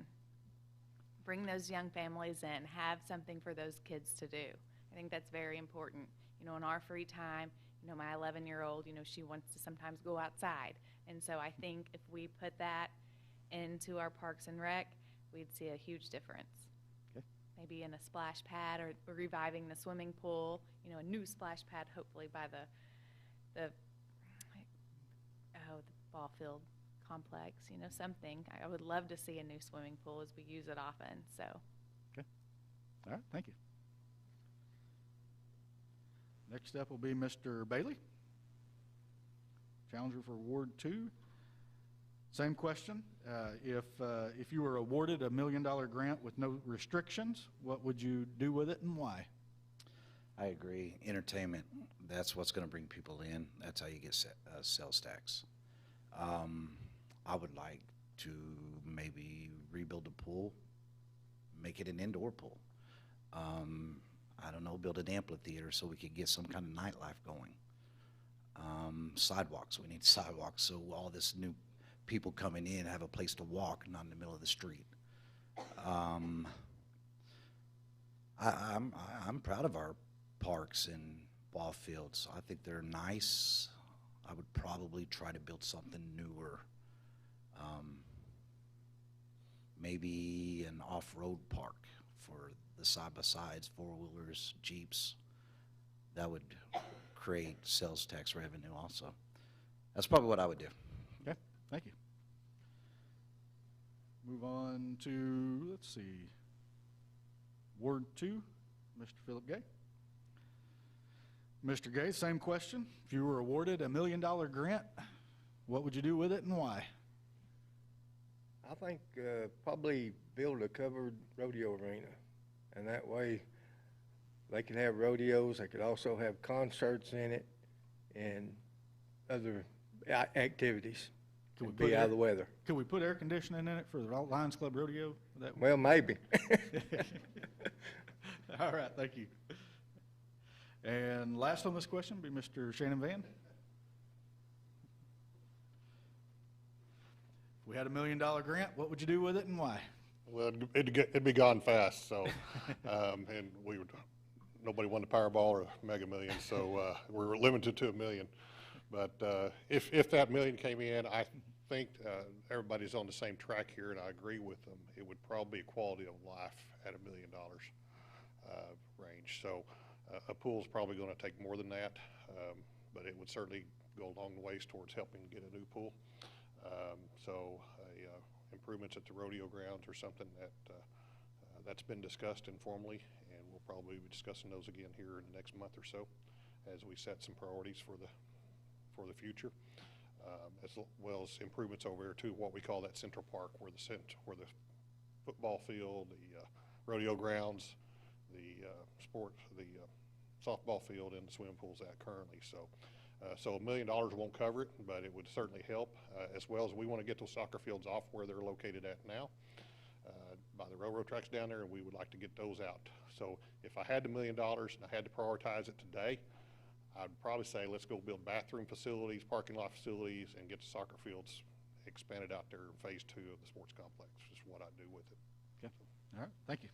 Bring those young families in, have something for those kids to do. I think that's very important. You know, in our free time, you know, my 11-year-old, you know, she wants to sometimes go outside. And so I think if we put that into our Parks and Rec, we'd see a huge difference. Maybe in a splash pad or reviving the swimming pool, you know, a new splash pad hopefully by the ball field complex, you know, something. I would love to see a new swimming pool as we use it often, so. Okay. All right, thank you. Next up will be Mr. Bailey, challenger for Ward 2. Same question. If you were awarded a $1 million grant with no restrictions, what would you do with it and why? I agree. Entertainment, that's what's going to bring people in. That's how you get sales tax. I would like to maybe rebuild the pool, make it an indoor pool. I don't know, build an amphitheater so we could get some kind of nightlife going. Sidewalks, we need sidewalks so all this new people coming in have a place to walk, not in the middle of the street. I'm proud of our parks and ball fields. I think they're nice. I would probably try to build something newer. Maybe an off-road park for the side-by-sides, four-wheelers, Jeeps. That would create sales tax revenue also. That's probably what I would do. Okay, thank you. Move on to, let's see, Ward 2, Mr. Philip Gay. Mr. Gay, same question. If you were awarded $1 million grant, what would you do with it and why? I think probably build a covered rodeo arena, and that way they could have rodeos. They could also have concerts in it and other activities. Could we be put out of the weather. Could we put air conditioning in it for the Lions Club Rodeo? Well, maybe. All right, thank you. And last on this question will be Mr. Shannon Van. If we had $1 million grant, what would you do with it and why? Well, it'd be gone fast, so, and nobody won the Powerball or Mega Million, so we were limited to $1 million. But if that million came in, I think everybody's on the same track here, and I agree with them. It would probably be quality of life at $1 million range. So a pool's probably going to take more than that, but it would certainly go a long ways towards helping get a new pool. Improvements at the rodeo grounds are something that's been discussed informally, and we'll probably be discussing those again here in the next month or so as we set some priorities for the future, as well as improvements over here to what we call that central park, where the football field, the rodeo grounds, the softball field, and the swimming pool's at currently. So $1 million won't cover it, but it would certainly help, as well as we want to get those soccer fields off where they're located at now, by the railroad tracks down there, and we would like to get those out. So if I had the $1 million and I had to prioritize it today, I'd probably say let's go build bathroom facilities, parking lot facilities, and get the soccer fields expanded out there in phase 2 of the sports complex, is what I'd do with it. Okay. All right, thank you.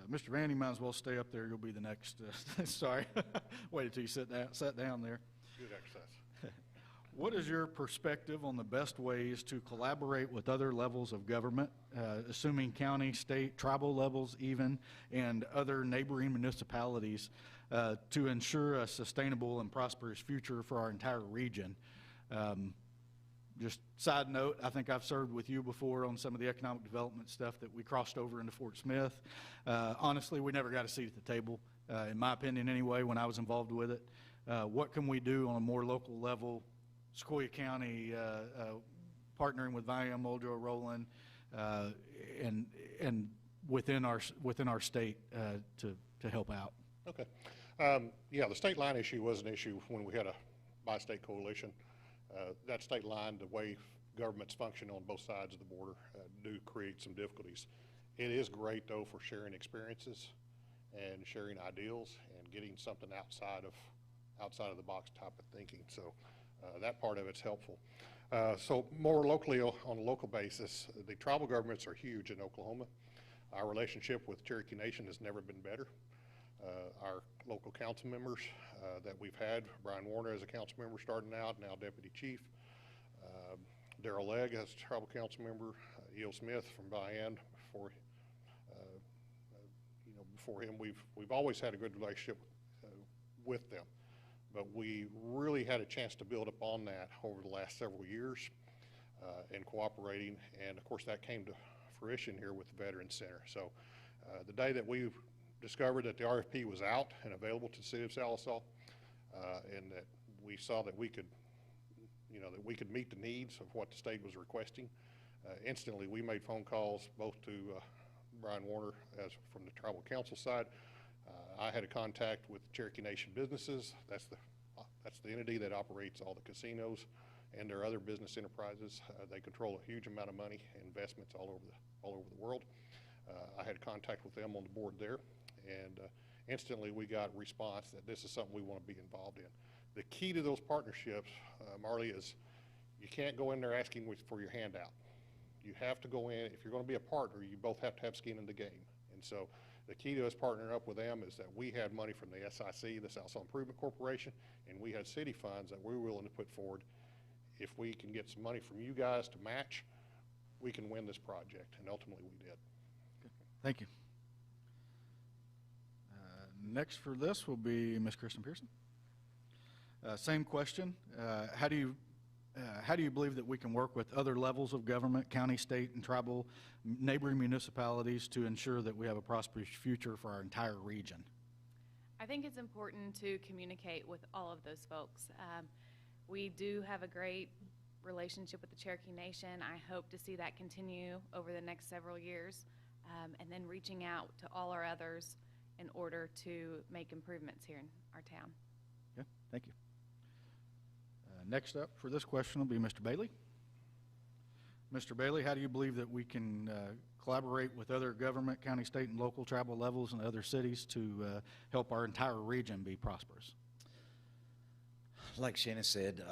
Mr. Van, you might as well stay up there. You'll be the next. Sorry, waited till you sat down there. Good exercise. What is your perspective on the best ways to collaborate with other levels of government, assuming county, state, tribal levels even, and other neighboring municipalities to ensure a sustainable and prosperous future for our entire region? Just side note, I think I've served with you before on some of the economic development stuff that we crossed over into Fort Smith. Honestly, we never got a seat at the table, in my opinion anyway, when I was involved with it. What can we do on a more local level, Sequoia County, partnering with Valium, Muldrow, Roland, and within our state to help out? Okay. Yeah, the state line issue was an issue when we had a bi-state coalition. That state line, the way governments function on both sides of the border, do create some difficulties. It is great, though, for sharing experiences and sharing ideals and getting something outside of the box type of thinking. So that part of it's helpful. So more locally, on a local basis, the tribal governments are huge in Oklahoma. Our relationship with Cherokee Nation has never been better. Our local council members that we've had, Brian Warner as a council member starting out, now deputy chief, Darrell Legg as a tribal council member, E.O. Smith from Bayan. Before him, we've always had a good relationship with them, but we really had a chance to build upon that over the last several years in cooperating, and of course that came to fruition here with the Veterans Center. So the day that we discovered that the RFP was out and available to the city of Sallisaw, and that we saw that we could meet the needs of what the state was requesting, instantly we made phone calls both to Brian Warner as from the tribal council side. I had a contact with Cherokee Nation businesses. That's the entity that operates all the casinos and their other business enterprises. They control a huge amount of money and investments all over the world. I had contact with them on the board there, and instantly we got a response that this is something we want to be involved in. The key to those partnerships, Marley, is you can't go in there asking for your handout. You have to go in, if you're going to be a partner, you both have to have skin in the game. And so the key to us partnering up with them is that we had money from the SIC, the Sallisaw Improvement Corporation, and we had city funds that we were willing to put forward. If we can get some money from you guys to match, we can win this project, and ultimately we did. Thank you. Next for this will be Ms. Kristen Pearson. Same question. How do you believe that we can work with other levels of government, county, state, and tribal neighboring municipalities to ensure that we have a prosperous future for our entire region? I think it's important to communicate with all of those folks. We do have a great relationship with the Cherokee Nation. I hope to see that continue over the next several years, and then reaching out to all our others in order to make improvements here in our town. Okay, thank you. Next up for this question will be Mr. Bailey. Mr. Bailey, how do you believe that we can collaborate with other government, county, state, and local tribal levels and other cities to help our entire region be prosperous? Like Shannon said,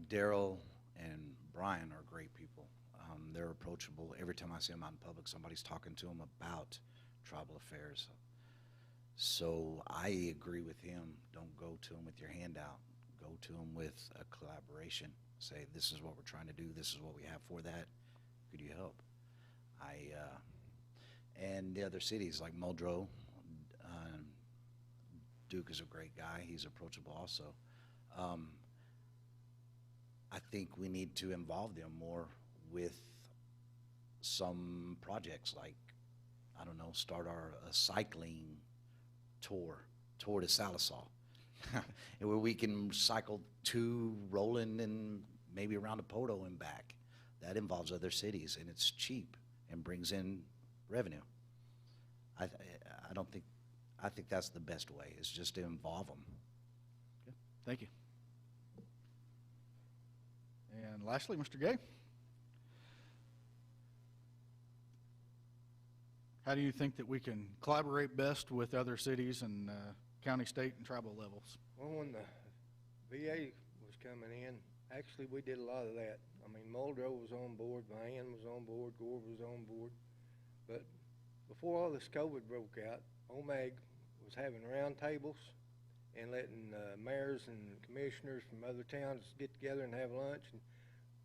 Daryl and Brian are great people. They're approachable. Every time I see them out in public, somebody's talking to them about tribal affairs. So I agree with him. Don't go to them with your handout. Go to them with a collaboration. Say, this is what we're trying to do. This is what we have for that. Could you help? And the other cities like Muldrow, Duke is a great guy. He's approachable also. I think we need to involve them more with some projects like, I don't know, start a cycling tour to Sallisaw, where we can cycle to Roland and maybe around to Poto and back. That involves other cities, and it's cheap and brings in revenue. I think that's the best way, is just to involve them. Okay. Thank you. And lastly, Mr. Gay. How do you think that we can collaborate best with other cities and county, state, and tribal levels? Well, when the VA was coming in, actually we did a lot of that. I mean, Muldrow was on board, Van was on board, Gore was on board. But before all this COVID broke out, OMAG was having round tables and letting mayors and commissioners from other towns get together and have lunch. And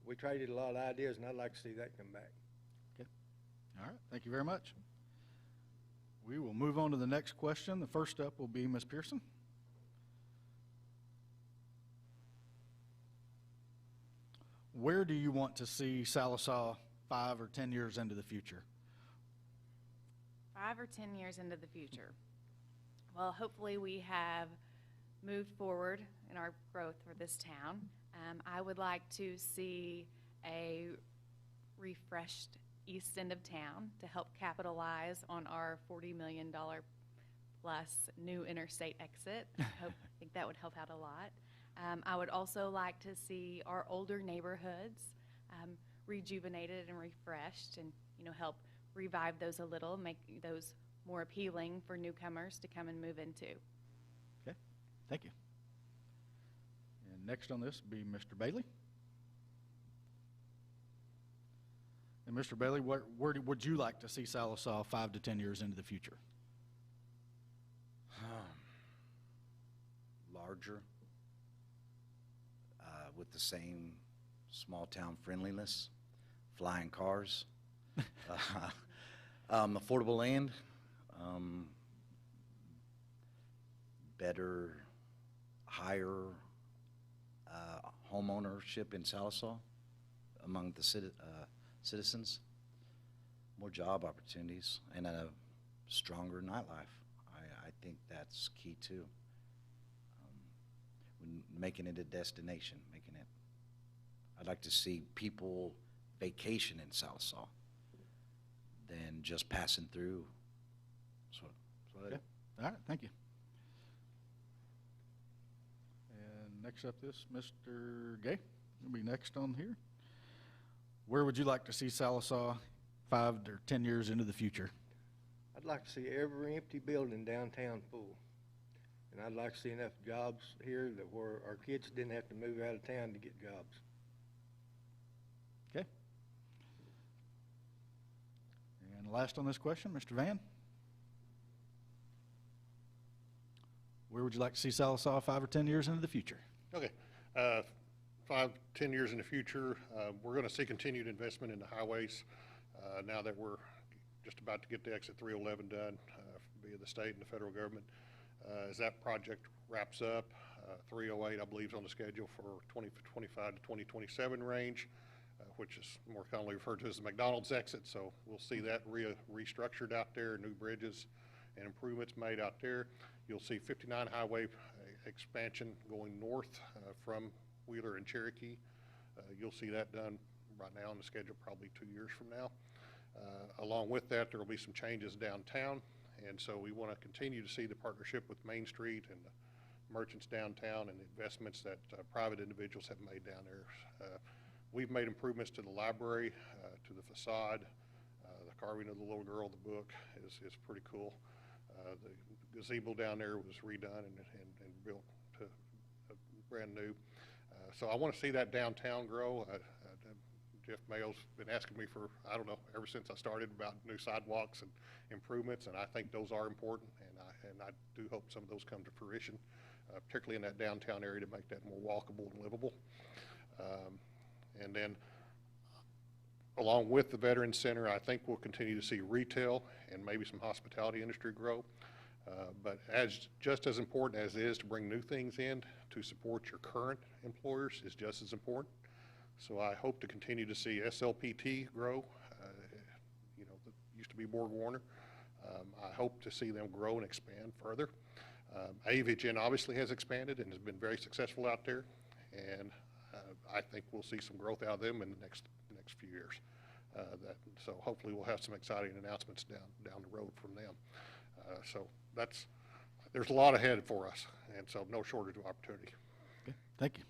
we traded a lot of ideas, and I'd like to see that come back. Okay. All right. Thank you very much. We will move on to the next question. The first up will be Ms. Pearson. Where do you want to see Sallisaw 5 or 10 years into the future? 5 or 10 years into the future. Well, hopefully we have moved forward in our growth for this town. I would like to see a refreshed east end of town to help capitalize on our $40 million plus new interstate exit. I think that would help out a lot. I would also like to see our older neighborhoods rejuvenated and refreshed, and help revive those a little, make those more appealing for newcomers to come and move into. Okay, thank you. And next on this will be Mr. Bailey. And Mr. Bailey, where would you like to see Sallisaw 5 to 10 years into the future? Larger, with the same small town friendliness, flying cars, affordable land, better, higher home ownership in Sallisaw among the citizens, more job opportunities, and a stronger nightlife. I think that's key too. Making it a destination, I'd like to see people vacation in Sallisaw than just passing through. Okay. All right, thank you. And next up this, Mr. Gay will be next on here. Where would you like to see Sallisaw 5 or 10 years into the future? I'd like to see every empty building downtown full. And I'd like to see enough jobs here that where our kids didn't have to move out of town to get jobs. Okay. And last on this question, Mr. Van. Where would you like to see Sallisaw 5 or 10 years into the future? Okay. 5, 10 years in the future, we're going to see continued investment in the highways now that we're just about to get the exit 311 done via the state and the federal government. As that project wraps up, 308, I believe, is on the schedule for 2025 to 2027 range, which is more commonly referred to as the McDonald's exit. So we'll see that restructured out there, new bridges and improvements made out there. You'll see 59 highway expansion going north from Wheeler and Cherokee. You'll see that done right now on the schedule, probably 2 years from now. Along with that, there will be some changes downtown, and so we want to continue to see the partnership with Main Street and the merchants downtown and the investments that private individuals have made down there. We've made improvements to the library, to the facade. The carving of the little girl, the book, is pretty cool. The gazebo down there was redone and built to brand new. So I want to see that downtown grow. Jeff Mayo's been asking me for, I don't know, ever since I started about new sidewalks and improvements, and I think those are important, and I do hope some of those come to fruition, particularly in that downtown area to make that more walkable and livable. And then along with the Veterans Center, I think we'll continue to see retail and maybe some hospitality industry grow. But just as important as it is to bring new things in, to support your current employers is just as important. So I hope to continue to see SLPT grow. That used to be Borg-Warner. I hope to see them grow and expand further. AVGN obviously has expanded and has been very successful out there, and I think we'll see some growth out of them in the next few years. So hopefully we'll have some exciting announcements down the road from them. So there's a lot ahead for us, and so no shortage of opportunity. Okay, thank you.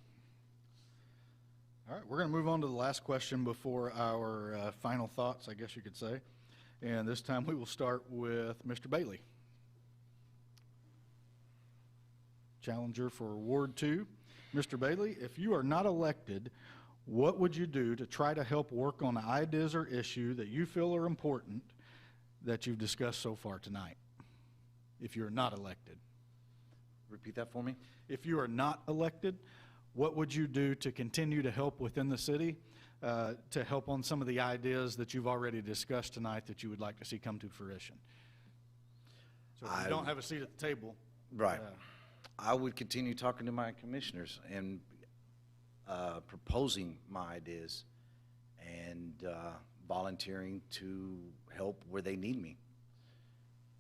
All right, we're going to move on to the last question before our final thoughts, I guess you could say. And this time we will start with Mr. Bailey. Challenger for Ward 2. Mr. Bailey, if you are not elected, what would you do to try to help work on ideas or issue that you feel are important that you've discussed so far tonight? If you're not elected. Repeat that for me. If you are not elected, what would you do to continue to help within the city, to help on some of the ideas that you've already discussed tonight that you would like to see come to fruition? So if you don't have a seat at the table. Right. I would continue talking to my commissioners and proposing my ideas and volunteering to help where they need me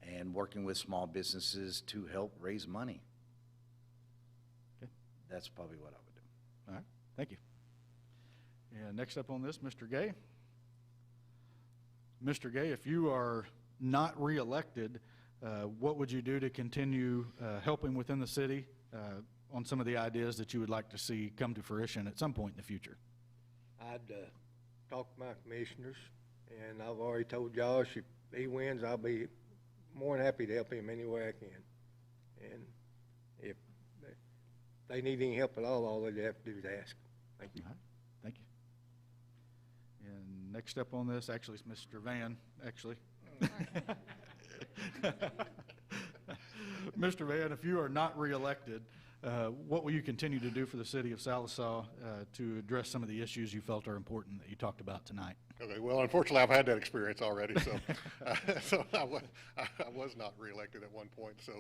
and working with small businesses to help raise money. Okay. That's probably what I would do. All right, thank you. And next up on this, Mr. Gay. Mr. Gay, if you are not reelected, what would you do to continue helping within the city on some of the ideas that you would like to see come to fruition at some point in the future? I'd talk to my commissioners, and I've already told Josh if he wins, I'll be more than happy to help him any way I can. And if they need any help at all they have to do is ask. Thank you. All right. Thank you. And next up on this, actually, is Mr. Van, actually. Mr. Van, if you are not reelected, what will you continue to do for the city of Sallisaw to address some of the issues you felt are important that you talked about tonight? Okay, well, unfortunately, I've had that experience already, so so I was not reelected at one point, so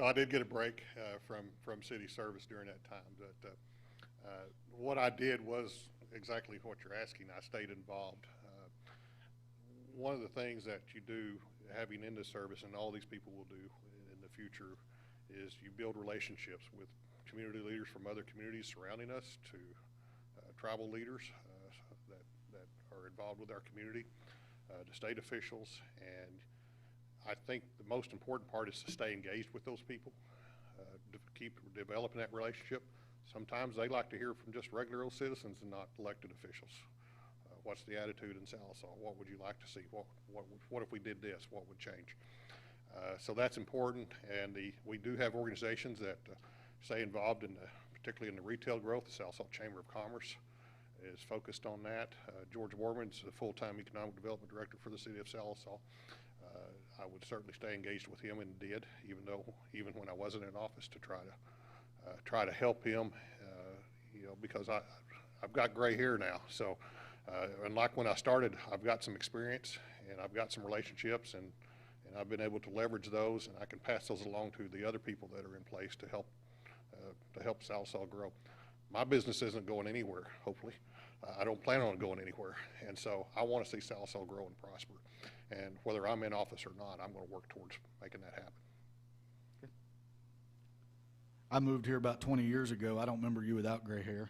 I did get a break from city service during that time. But what I did was exactly what you're asking. I stayed involved. One of the things that you do, having in the service, and all these people will do in the future, is you build relationships with community leaders from other communities surrounding us, to tribal leaders that are involved with our community, to state officials. And I think the most important part is to stay engaged with those people, to keep developing that relationship. Sometimes they like to hear from just regular old citizens and not elected officials. what's the attitude in Sallisaw? What would you like to see? What if we did this? What would change? So that's important, and we do have organizations that stay involved in particularly in the retail growth. The Sallisaw Chamber of Commerce is focused on that. George Warman's the full-time economic development director for the city of Sallisaw. I would certainly stay engaged with him, and did, even when I wasn't in office, to try to help him, because I've got gray hair now. So, and like when I started, I've got some experience and I've got some relationships, and I've been able to leverage those, and I can pass those along to the other people that are in place to help Sallisaw grow. My business isn't going anywhere, hopefully. I don't plan on going anywhere, and so I want to see Sallisaw grow and prosper. And whether I'm in office or not, I'm going to work towards making that happen. I moved here about 20 years ago. I don't remember you without gray hair.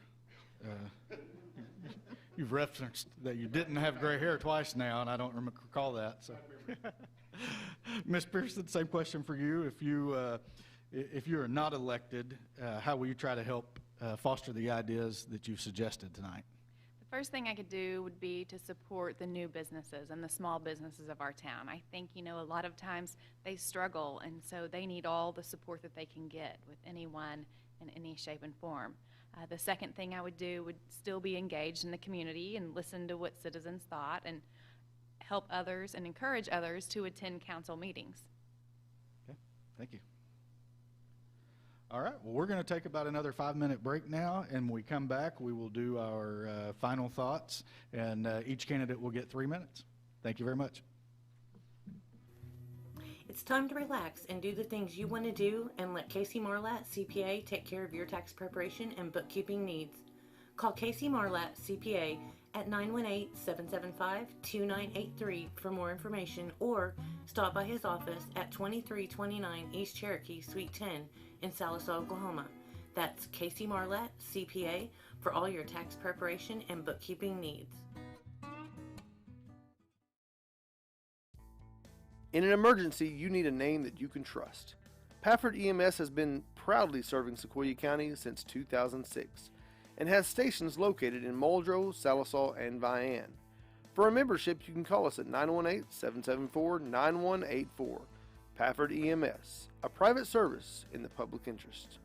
You've referenced that you didn't have gray hair twice now, and I don't recall that. So, Ms. Pearson, same question for you. If you are not elected, how will you try to help foster the ideas that you've suggested tonight? The first thing I could do would be to support the new businesses and the small businesses of our town. I think, a lot of times they struggle, and so they need all the support that they can get with anyone in any shape and form. The second thing I would do would still be engaged in the community and listen to what citizens thought, and help others and encourage others to attend council meetings. Okay, thank you. All right, well, we're going to take about another 5-minute break now, and when we come back, we will do our final thoughts, and each candidate will get 3 minutes. Thank you very much. It's time to relax and do the things you want to do, and let Casey Marlatt, CPA, take care of your tax preparation and bookkeeping needs. Call Casey Marlatt, CPA, at 918-775-2983 for more information, or stop by his office at 2329 East Cherokee, Suite 10 in Sallisaw, Oklahoma. That's Casey Marlatt, CPA, for all your tax preparation and bookkeeping needs. In an emergency, you need a name that you can trust. Pafford EMS has been proudly serving Sequoyah County since 2006 and has stations located in Muldrow, Sallisaw, and Vian. For a membership, you can call us at 918-774-9184. Pafford EMS, a private service in the public interest.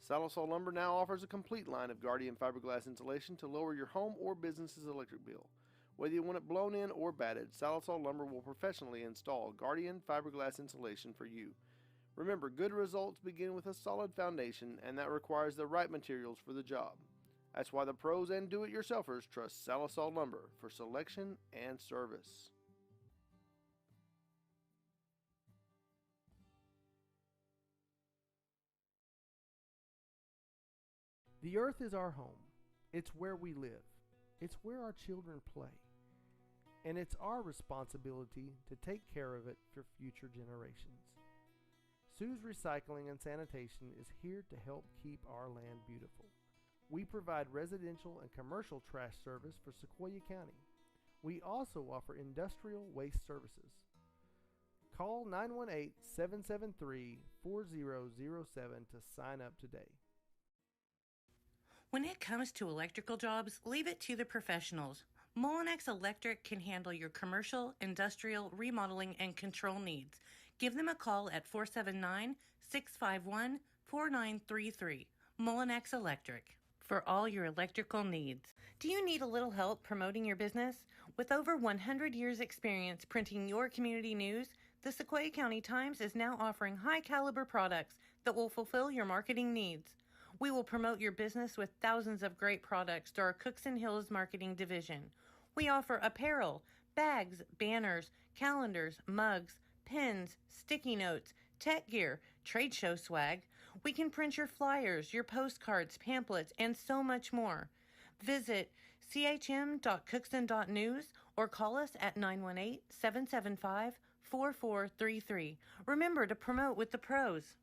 Sallisaw Lumber now offers a complete line of Guardian fiberglass insulation to lower your home or business's electric bill. Whether you want it blown in or batted, Sallisaw Lumber will professionally install Guardian fiberglass insulation for you. Remember, good results begin with a solid foundation, and that requires the right materials for the job. That's why the pros and do-it-yourselfers trust Sallisaw Lumber for selection and service. The earth is our home. It's where we live. It's where our children play. And it's our responsibility to take care of it for future generations. Sue's Recycling and Sanitation is here to help keep our land beautiful. We provide residential and commercial trash service for Sequoyah County. We also offer industrial waste services. Call 918-773-4007 to sign up today. When it comes to electrical jobs, leave it to the professionals. Mullinax Electric can handle your commercial, industrial, remodeling, and control needs. Give them a call at 479-651-4933. Mullinax Electric, for all your electrical needs. Do you need a little help promoting your business? With over 100 years experience printing your community news, the Sequoyah County Times is now offering high-caliber products that will fulfill your marketing needs. We will promote your business with thousands of great products through our Cooks and Hills marketing division. We offer apparel, bags, banners, calendars, mugs, pens, sticky notes, tech gear, trade show swag. We can print your flyers, your postcards, pamphlets, and so much more. Visit chm.cookson.news or call us at 918-775-4433. Remember to promote with the pros.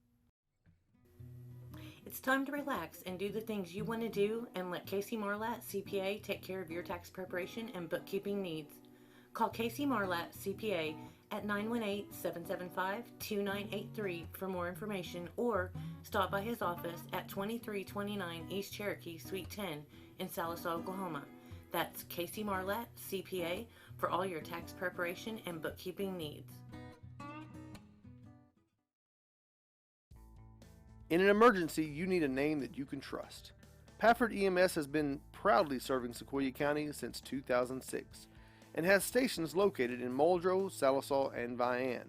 It's time to relax and do the things you want to do, and let Casey Marlatt, CPA, take care of your tax preparation and bookkeeping needs. Call Casey Marlatt, CPA, at 918-775-2983 for more information, or stop by his office at 2329 East Cherokee, Suite 10 in Sallisaw, Oklahoma. That's Casey Marlatt, CPA, for all your tax preparation and bookkeeping needs. In an emergency, you need a name that you can trust. Pafford EMS has been proudly serving Sequoyah County since 2006 and has stations located in Muldrow, Sallisaw, and Vian.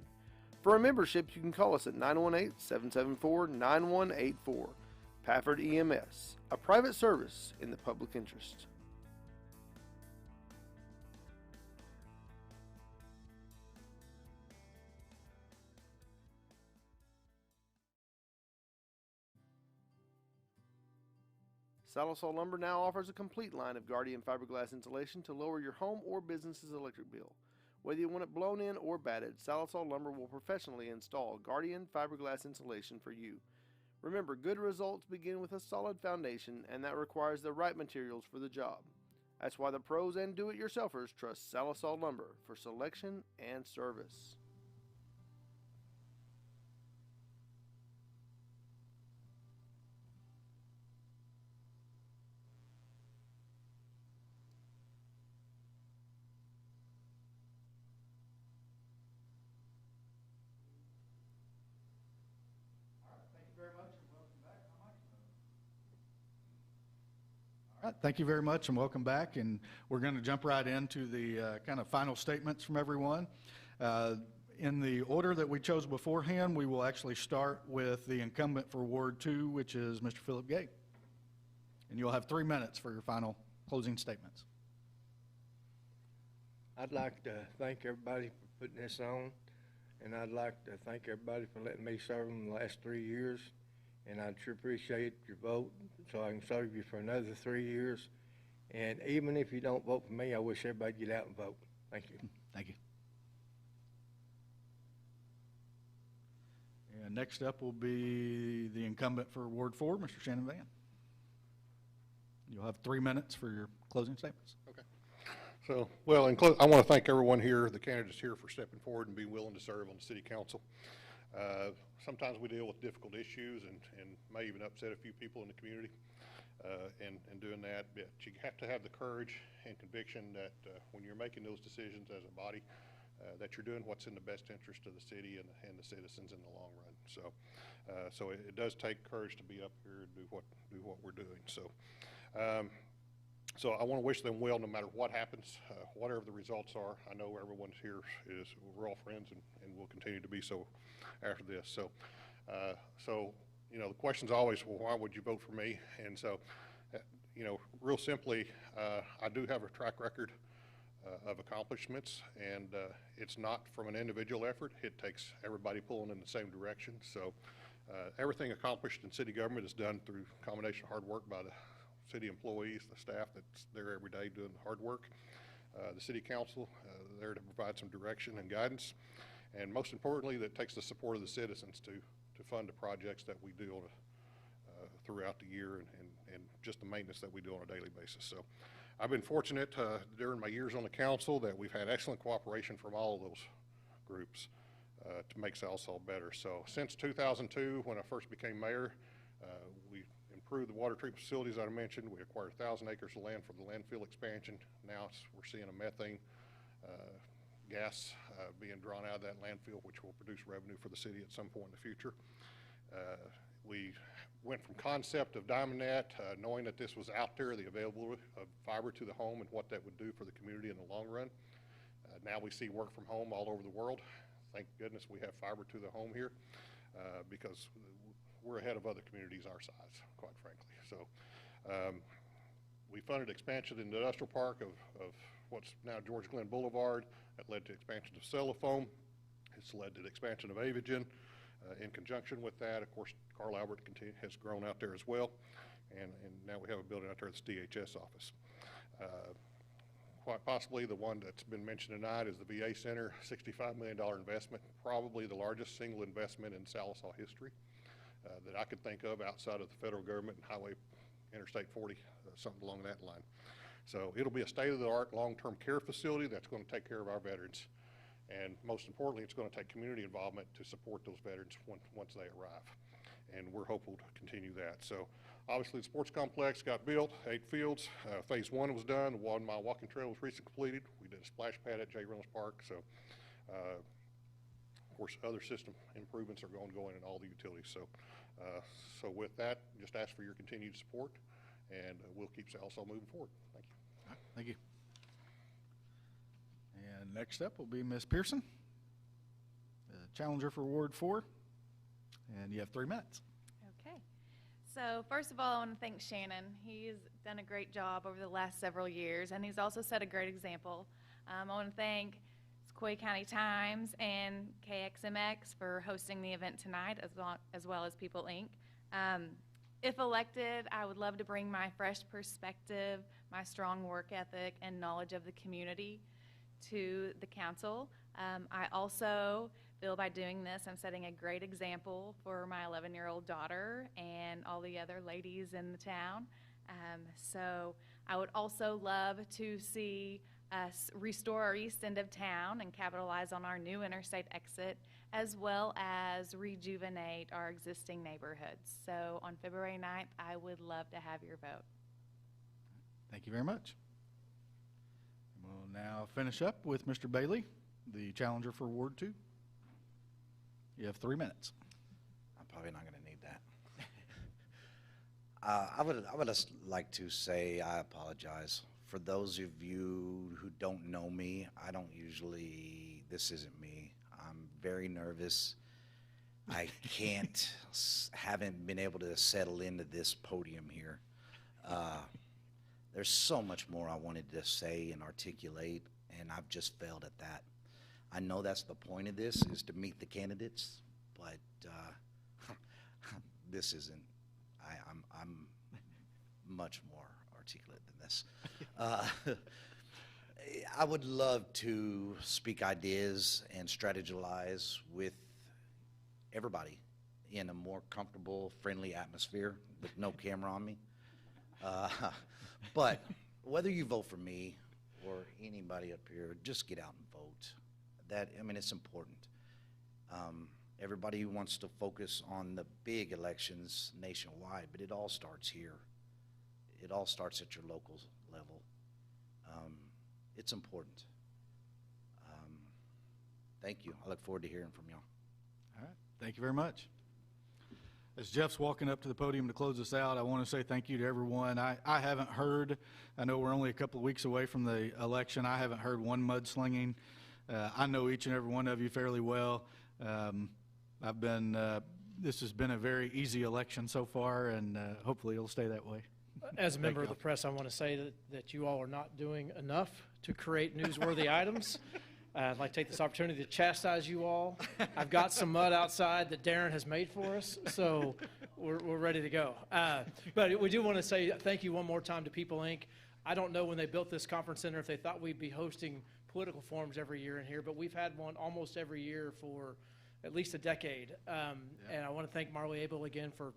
For a membership, you can call us at 918-774-9184. Pafford EMS, a private service in the public interest. Sallisaw Lumber now offers a complete line of Guardian fiberglass insulation to lower your home or business's electric bill. Whether you want it blown in or batted, Sallisaw Lumber will professionally install Guardian fiberglass insulation for you. Remember, good results begin with a solid foundation, and that requires the right materials for the job. That's why the pros and do-it-yourselfers trust Sallisaw Lumber for selection and service. All right, thank you very much and welcome back. And we're going to jump right into the kind of final statements from everyone. In the order that we chose beforehand, we will actually start with the incumbent for Ward 2, which is Mr. Philip Gay. And you'll have 3 minutes for your final closing statements. I'd like to thank everybody for putting this on, and I'd like to thank everybody for letting me serve them the last 3 years. And I'd sure appreciate your vote so I can serve you for another 3 years. And even if you don't vote for me, I wish everybody'd get out and vote. Thank you. Thank you. And next up will be the incumbent for Ward 4, Mr. Shannon Van. You'll have 3 minutes for your closing statements. Okay. So, well, in I want to thank everyone here, the candidates here, for stepping forward and being willing to serve on the city council. Sometimes we deal with difficult issues and may even upset a few people in the community. And doing that, but you have to have the courage and conviction that when you're making those decisions as a body, that you're doing what's in the best interest of the city and the citizens in the long run. So it does take courage to be up here and do what we're doing. So I want to wish them well no matter what happens, whatever the results are. I know everyone here we're all friends and will continue to be so after this. So you know, the question's always, well, why would you vote for me? And so, you know, real simply, I do have a track record of accomplishments, and it's not from an individual effort. It takes everybody pulling in the same direction. So everything accomplished in city government is done through a combination of hard work by the city employees, the staff that's there every day doing the hard work, the city council there to provide some direction and guidance, and most importantly, that takes the support of the citizens to fund the projects that we do on throughout the year and just the maintenance that we do on a daily basis. So I've been fortunate during my years on the council that we've had excellent cooperation from all of those groups to make Sallisaw better. So since 2002, when I first became mayor, we improved the water treatment facilities I mentioned. We acquired 1,000 acres of land for the landfill expansion. Now we're seeing a methane gas being drawn out of that landfill, which will produce revenue for the city at some point in the future. We went from concept of DiamondNet, knowing that this was out there, the availability of fiber to the home and what that would do for the community in the long run. Now we see work from home all over the world. Thank goodness we have fiber to the home here because we're ahead of other communities our size, quite frankly. So we funded expansion in the industrial park of what's now George Glenn Boulevard. That led to expansion of Cellophone. It's led to the expansion of Avagen. In conjunction with that, of course, Carl Albert has grown out there as well. And now we have a building out there that's DHS office. Quite possibly the one that's been mentioned tonight is the VA Center, $65 million investment, probably the largest single investment in Sallisaw history that I could think of outside of the federal government and Highway Interstate 40, something along that line. So it'll be a state-of-the-art long-term care facility that's going to take care of our veterans. And most importantly, it's going to take community involvement to support those veterans once they arrive. And we're hopeful to continue that. So obviously the sports complex got built, 8 fields. Phase 1 was done. The 1 mile walking trail was recently completed. We did a splash pad at J. Reynolds Park. So of course, other system improvements are ongoing in all the utilities. So, so with that, just ask for your continued support, and we'll keep Sallisaw moving forward. Thank you. All right, thank you. And next up will be Ms. Pearson, challenger for Ward 4, and you have 3 minutes. Okay. So first of all, I want to thank Shannon. He's done a great job over the last several years, and he's also set a great example. I want to thank Sequoyah County Times and KXMX for hosting the event tonight, as well as People Inc. If elected, I would love to bring my fresh perspective, my strong work ethic, and knowledge of the community to the council. I also feel by doing this, I'm setting a great example for my 11-year-old daughter and all the other ladies in the town. So I would also love to see us restore our east end of town and capitalize on our new interstate exit, as well as rejuvenate our existing neighborhoods. So on February 9th, I would love to have your vote. Thank you very much. We'll now finish up with Mr. Bailey, the challenger for Ward 2. You have 3 minutes. I'm probably not going to need that. I would just like to say I apologize. For those of you who don't know me, I don't usually, this isn't me. I'm very nervous. I haven't been able to settle into this podium here. There's so much more I wanted to say and articulate, and I've just failed at that. I know that's the point of this, is to meet the candidates, but this isn't. I'm much more articulate than this. I would love to speak ideas and strategize with everybody in a more comfortable, friendly atmosphere with no camera on me. But whether you vote for me or anybody up here, just get out and vote. It's important. Everybody wants to focus on the big elections nationwide, but it all starts here. It all starts at your local level. It's important. Thank you. I look forward to hearing from y'all. All right. Thank you very much. As Jeff's walking up to the podium to close us out, I want to say thank you to everyone. I haven't heard, I know we're only a couple of weeks away from the election, I haven't heard one mudslinging. I know each and every one of you fairly well. This has been a very easy election so far, and hopefully it'll stay that way. As a member of the press, I want to say that you all are not doing enough to create newsworthy items. I'd like to take this opportunity to chastise you all. I've got some mud outside that Darren has made for us, so we're ready to go. But we do want to say thank you one more time to People Inc. I don't know when they built this conference center if they thought we'd be hosting political forums every year in here, but we've had one almost every year for at least a decade. And I want to thank Marley Abel again for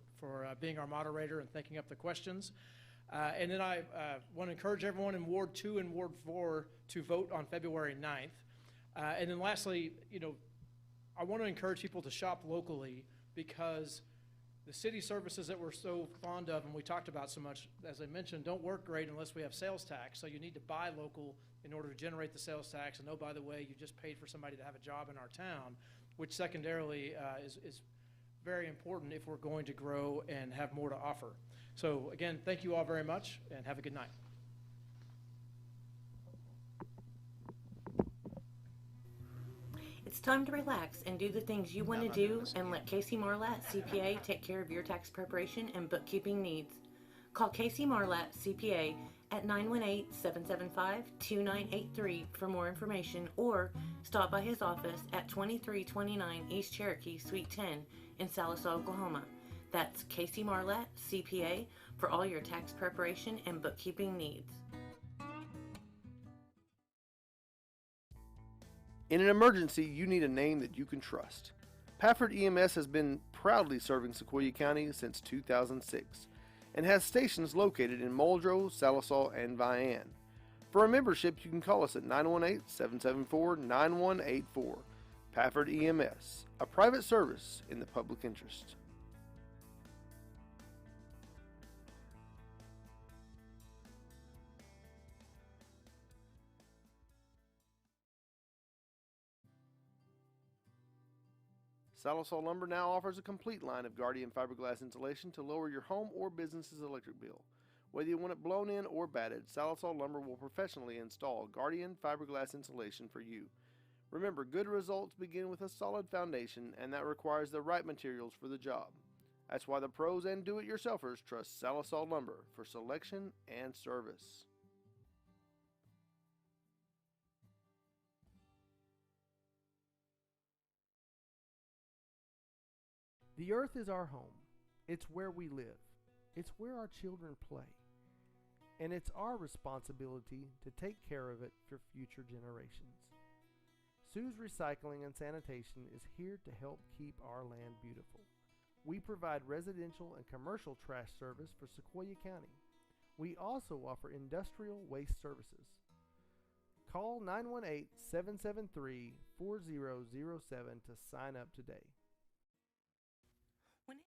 being our moderator and thinking up the questions. And then I want to encourage everyone in Ward 2 and Ward 4 to vote on February 9th. And then lastly, I want to encourage people to shop locally, because the city services that we're so fond of and we talked about so much, as I mentioned, don't work great unless we have sales tax. So you need to buy local in order to generate the sales tax. And oh, by the way, you just paid for somebody to have a job in our town, which secondarily is very important if we're going to grow and have more to offer. So again, thank you all very much, and have a good night. It's time to relax and do the things you want to do, and let Casey Marlatt CPA take care of your tax preparation and bookkeeping needs. Call Casey Marlatt CPA at 918-775-2983 for more information, or stop by his office at 2329 East Cherokee, Suite 10 in Sallisaw, Oklahoma. That's Casey Marlatt CPA for all your tax preparation and bookkeeping needs. In an emergency, you need a name that you can trust. Pafford EMS has been proudly serving Sequoyah County since 2006 and has stations located in Muldrow, Sallisaw, and Vian. For a membership, you can call us at 918-774-9184. Pafford EMS, a private service in the public interest. Sallisaw Lumber now offers a complete line of Guardian fiberglass insulation to lower your home or business's electric bill. Whether you want it blown in or batted, Sallisaw Lumber will professionally install Guardian fiberglass insulation for you. Remember, good results begin with a solid foundation, and that requires the right materials for the job. That's why the pros and do-it-yourselfers trust Sallisaw Lumber for selection and service. The earth is our home. It's where we live. It's where our children play. And it's our responsibility to take care of it for future generations. Sue's Recycling and Sanitation is here to help keep our land beautiful. We provide residential and commercial trash service for Sequoyah County. We also offer industrial waste services. Call 918-773-4007 to sign up today. When it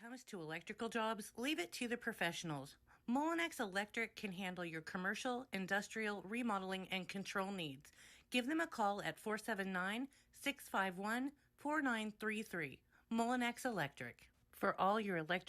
comes to electrical jobs, leave it to the professionals. Molinex Electric can handle your commercial, industrial, remodeling, and control needs. Give them a call at 479-651-4933. Molinex Electric. For all your electric